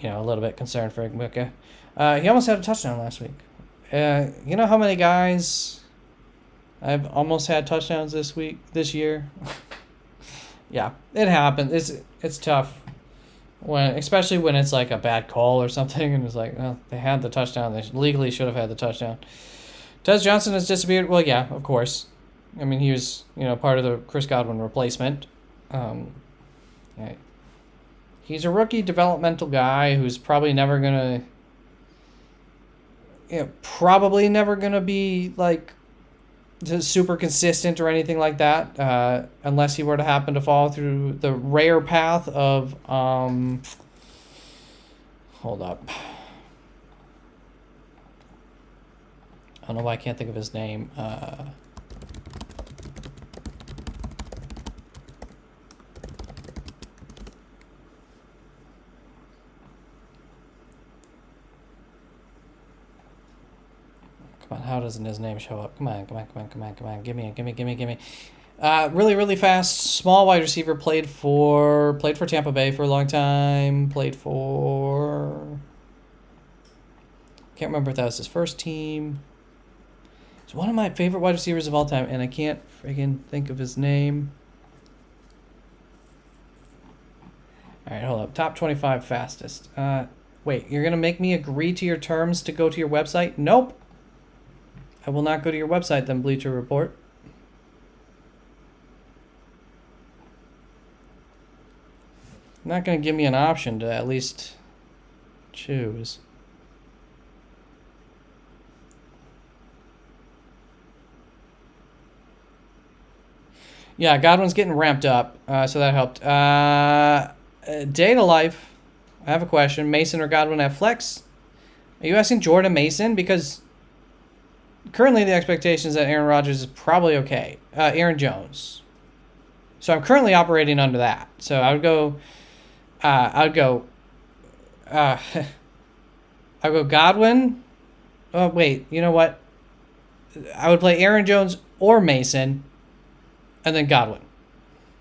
a little bit concerned for Egbuka. He almost had a touchdown last week. You know how many guys I've almost had touchdowns this year? Yeah, it happens. It's tough, especially when it's like a bad call or something, and it's like, well, they had the touchdown. They legally should have had the touchdown. Tez Johnson has disappeared. Well, yeah, of course. I mean, he was part of the Chris Godwin replacement. Yeah. He's a rookie developmental guy who's probably never gonna be like super consistent or anything like that, unless he were to happen to fall through the rare path of hold up. I don't know why I can't think of his name. How doesn't his name show up? Come on. Give me. Really, really fast, small wide receiver, played for Tampa Bay for a long time, can't remember if that was his first team. He's one of my favorite wide receivers of all time, and I can't friggin' think of his name. All right, hold up. Top 25 fastest. Wait, you're going to make me agree to your terms to go to your website? Nope. I will not go to your website, then, Bleacher Report. You're not going to give me an option to at least choose. Yeah, Godwin's getting ramped up, so that helped. Data Life, I have a question. Mason or Godwin at flex? Are you asking Jordan Mason? Because currently the expectation is that Aaron Rodgers is probably okay. Aaron Jones. So I'm currently operating under that. So I would go Godwin. Oh, wait, you know what? I would play Aaron Jones or Mason, and then Godwin.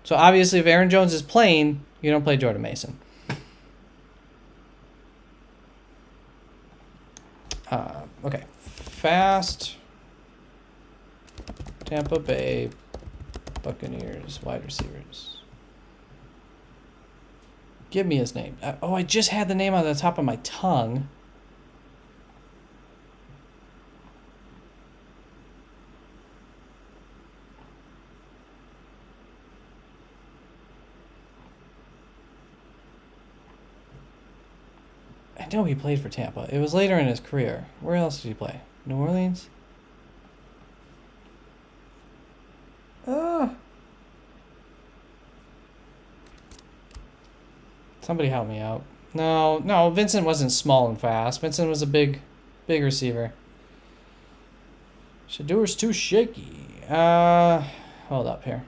So obviously if Aaron Jones is playing, you don't play Jordan Mason. Okay. Fast Tampa Bay Buccaneers wide receivers. Give me his name. I just had the name on the top of my tongue. I know he played for Tampa. It was later in his career. Where else did he play? New Orleans? Somebody help me out. No, Vincent wasn't small and fast. Vincent was a big receiver. Shadur's too shaky. Hold up here.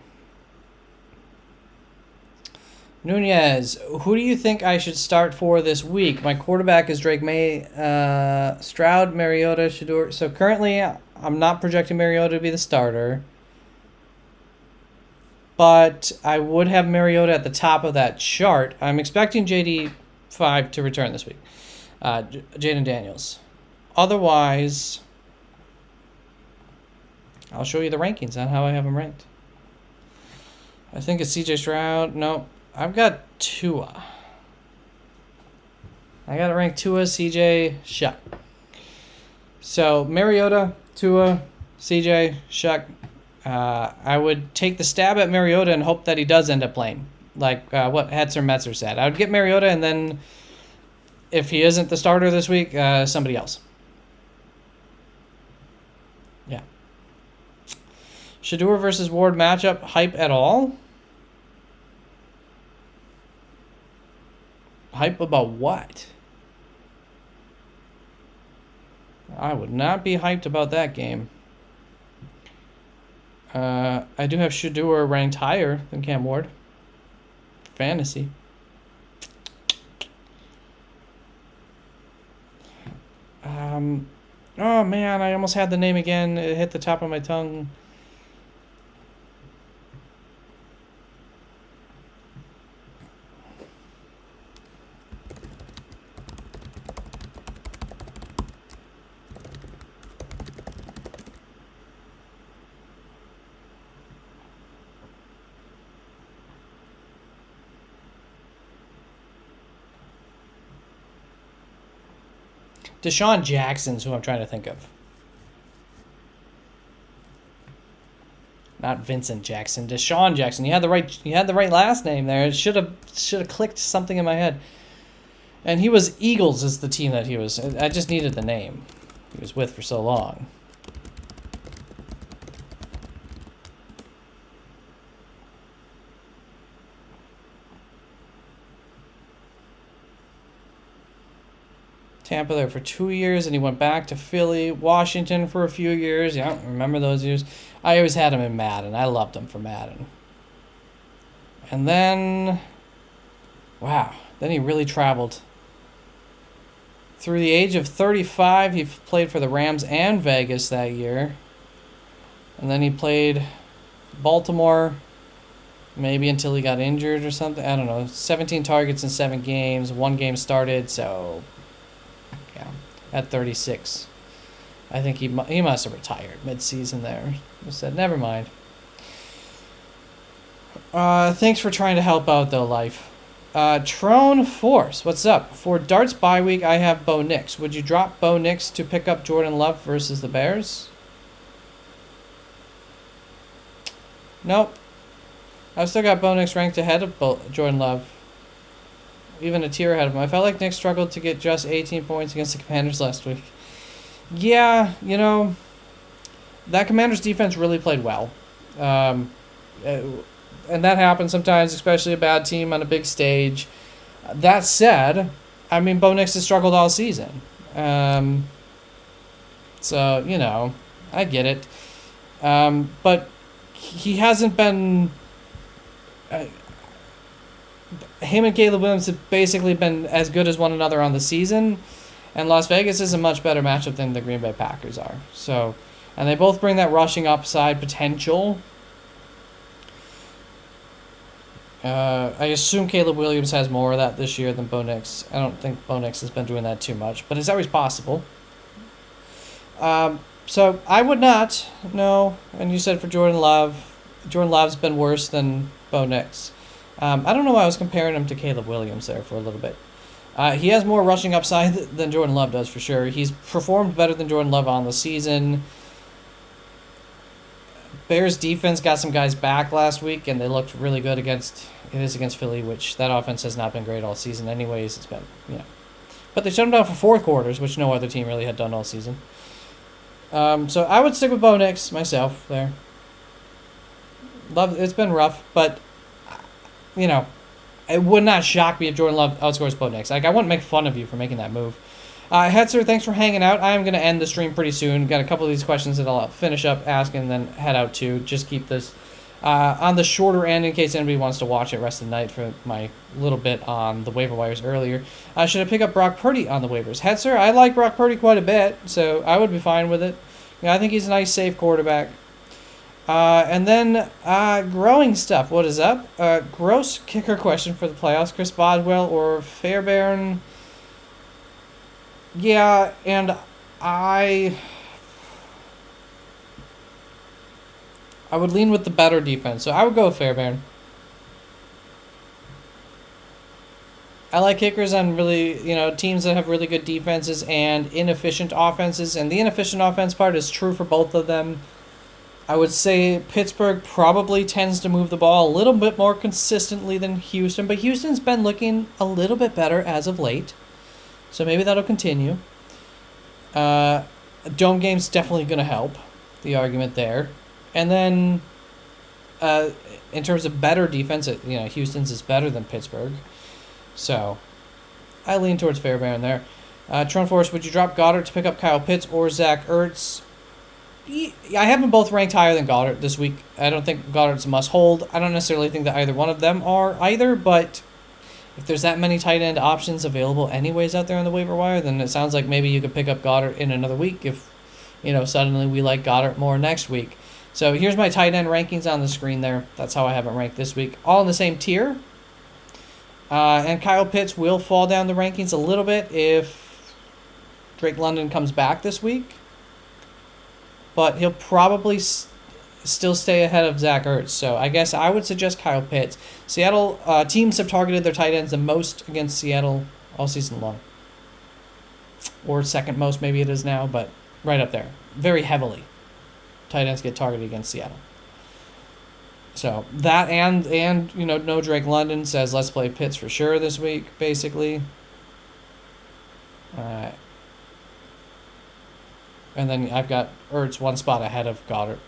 Nunez, who do you think I should start for this week? My quarterback is Drake May, Stroud, Mariota, Shadur. So currently, I'm not projecting Mariota to be the starter. But I would have Mariota at the top of that chart. I'm expecting JD5 to return this week. Jaden Daniels. Otherwise, I'll show you the rankings on how I have him ranked. I think it's CJ Stroud. No, I've got Tua. I got to rank Tua, CJ, Shuck. So Mariota, Tua, CJ, Shuck. I would take the stab at Mariota and hope that he does end up playing, like what Hetzer Metzer said. I would get Mariota, and then if he isn't the starter this week, somebody else. Yeah. Shedeur versus Ward matchup hype at all? Hype about what? I would not be hyped about that game. I do have Shedeur ranked higher than Cam Ward. Fantasy. Oh man, I almost had the name again. It hit the top of my tongue. Deshaun Jackson's who I'm trying to think of. Not Vincent Jackson. Deshaun Jackson. You had the right last name there. It should have clicked something in my head. And he was Eagles is the team that he was. I just needed the name. He was with for so long. Tampa there for 2 years, and he went back to Philly, Washington for a few years. Yeah, remember those years. I always had him in Madden. I loved him for Madden. And then, wow, then he really traveled. Through the age of 35, he played for the Rams and Vegas that year. And then he played Baltimore, maybe until he got injured or something. I don't know. 17 targets in 7 games. 1 game started, so yeah, at 36. I think he must have retired mid-season there. I said, never mind. Thanks for trying to help out, though, Life. Trone Force, what's up? For Darts bye week, I have Bo Nix. Would you drop Bo Nix to pick up Jordan Love versus the Bears? Nope. I've still got Bo Nix ranked ahead of Jordan Love. Even a tier ahead of him. I felt like Nix struggled to get just 18 points against the Commanders last week. Yeah, you know, that Commanders defense really played well. And that happens sometimes, especially a bad team on a big stage. That said, I mean, Bo Nix has struggled all season. So, you know, I get it. But he hasn't been... him and Caleb Williams have basically been as good as one another on the season. And Las Vegas is a much better matchup than the Green Bay Packers are. So, and they both bring that rushing upside potential. I assume Caleb Williams has more of that this year than Bo Nix. I don't think Bo Nix has been doing that too much, but it's always possible. So I would not, no. And you said for Jordan Love, Jordan Love's been worse than Bo Nix. I don't know why I was comparing him to Caleb Williams there for a little bit. He has more rushing upside than Jordan Love does for sure. He's performed better than Jordan Love on the season. Bears defense got some guys back last week, and they looked really good against Philly, which that offense has not been great all season anyways. It's been, you know. But they shut them down for 4 quarters, which no other team really had done all season. So I would stick with Bo Nix myself there. It's been rough, but, you know, it would not shock me if Jordan Love outscores Bo Nix. Like, I wouldn't make fun of you for making that move. Hetzer, thanks for hanging out. I am going to end the stream pretty soon. Got a couple of these questions that I'll finish up asking and then head out to. Just keep this on the shorter end in case anybody wants to watch it rest of the night for my little bit on the waiver wires earlier. Should I pick up Brock Purdy on the waivers? Hetzer, I like Brock Purdy quite a bit, so I would be fine with it. Yeah, I think he's a nice, safe quarterback. And then growing stuff. What is up? Gross kicker question for the playoffs. Chris Boswell or Fairbairn? Yeah, and I would lean with the better defense. So I would go with Fairbairn. I like kickers on really, you know, teams that have really good defenses and inefficient offenses. And the inefficient offense part is true for both of them. I would say Pittsburgh probably tends to move the ball a little bit more consistently than Houston, but Houston's been looking a little bit better as of late. So maybe that'll continue. Dome game's definitely going to help. the argument there. And then in terms of better defense, Houston's is better than Pittsburgh. So I lean towards Fairbairn there. Tron Force, would you drop Goddard to pick up Kyle Pitts or Zach Ertz? I have them both ranked higher than Goddard this week. I don't think Goddard's a must-hold. I don't necessarily think that either one of them are either, but if there's that many tight end options available anyways out there on the waiver wire, then it sounds like maybe you could pick up Goddard in another week if, suddenly we like Goddard more next week. So here's my tight end rankings on the screen there. That's how I have it ranked this week. All in the same tier. And Kyle Pitts will fall down the rankings a little bit if Drake London comes back this week. But he'll probably still stay ahead of Zach Ertz. So I guess I would suggest Kyle Pitts. Seattle teams have targeted their tight ends the most against Seattle all season long. Or second most, maybe it is now, but right up there. Very heavily. Tight ends get targeted against Seattle. So that and no Drake London says let's play Pitts for sure this week, basically. And then I've got Ertz one spot ahead of Goddard.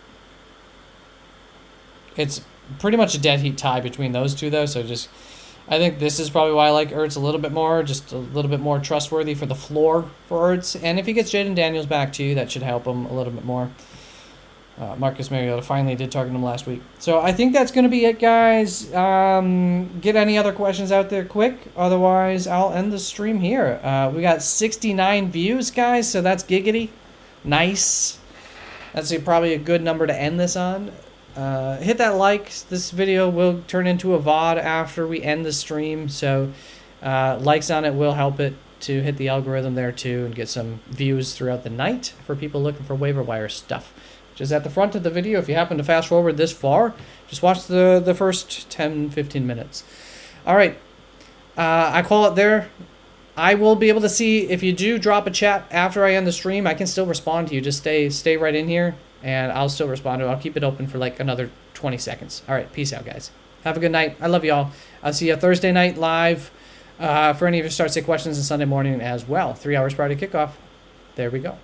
It's pretty much a dead heat tie between those two, though. So I think this is probably why I like Ertz a little bit more. Just a little bit more trustworthy for the floor for Ertz. And if he gets Jaden Daniels back, too, that should help him a little bit more. Marcus Mariota finally did target him last week. So I think that's going to be it, guys. Get any other questions out there quick. Otherwise, I'll end the stream here. We got 69 views, guys, so that's giggity. Nice. That's probably a good number to end this on. Hit that like. This video will turn into a VOD after we end the stream. So likes on it will help it to hit the algorithm there too and get some views throughout the night for people looking for waiver wire stuff. Just at the front of the video, if you happen to fast forward this far, just watch the first 10-15 minutes. All right. I call it there. I will be able to see if you do drop a chat after I end the stream. I can still respond to you. Just stay right in here, and I'll still respond to it. I'll keep it open for like another 20 seconds. All right, peace out, guys. Have a good night. I love y'all. I'll see you Thursday night live for any of your start-sit questions and Sunday morning as well. 3 hours prior to kickoff. There we go.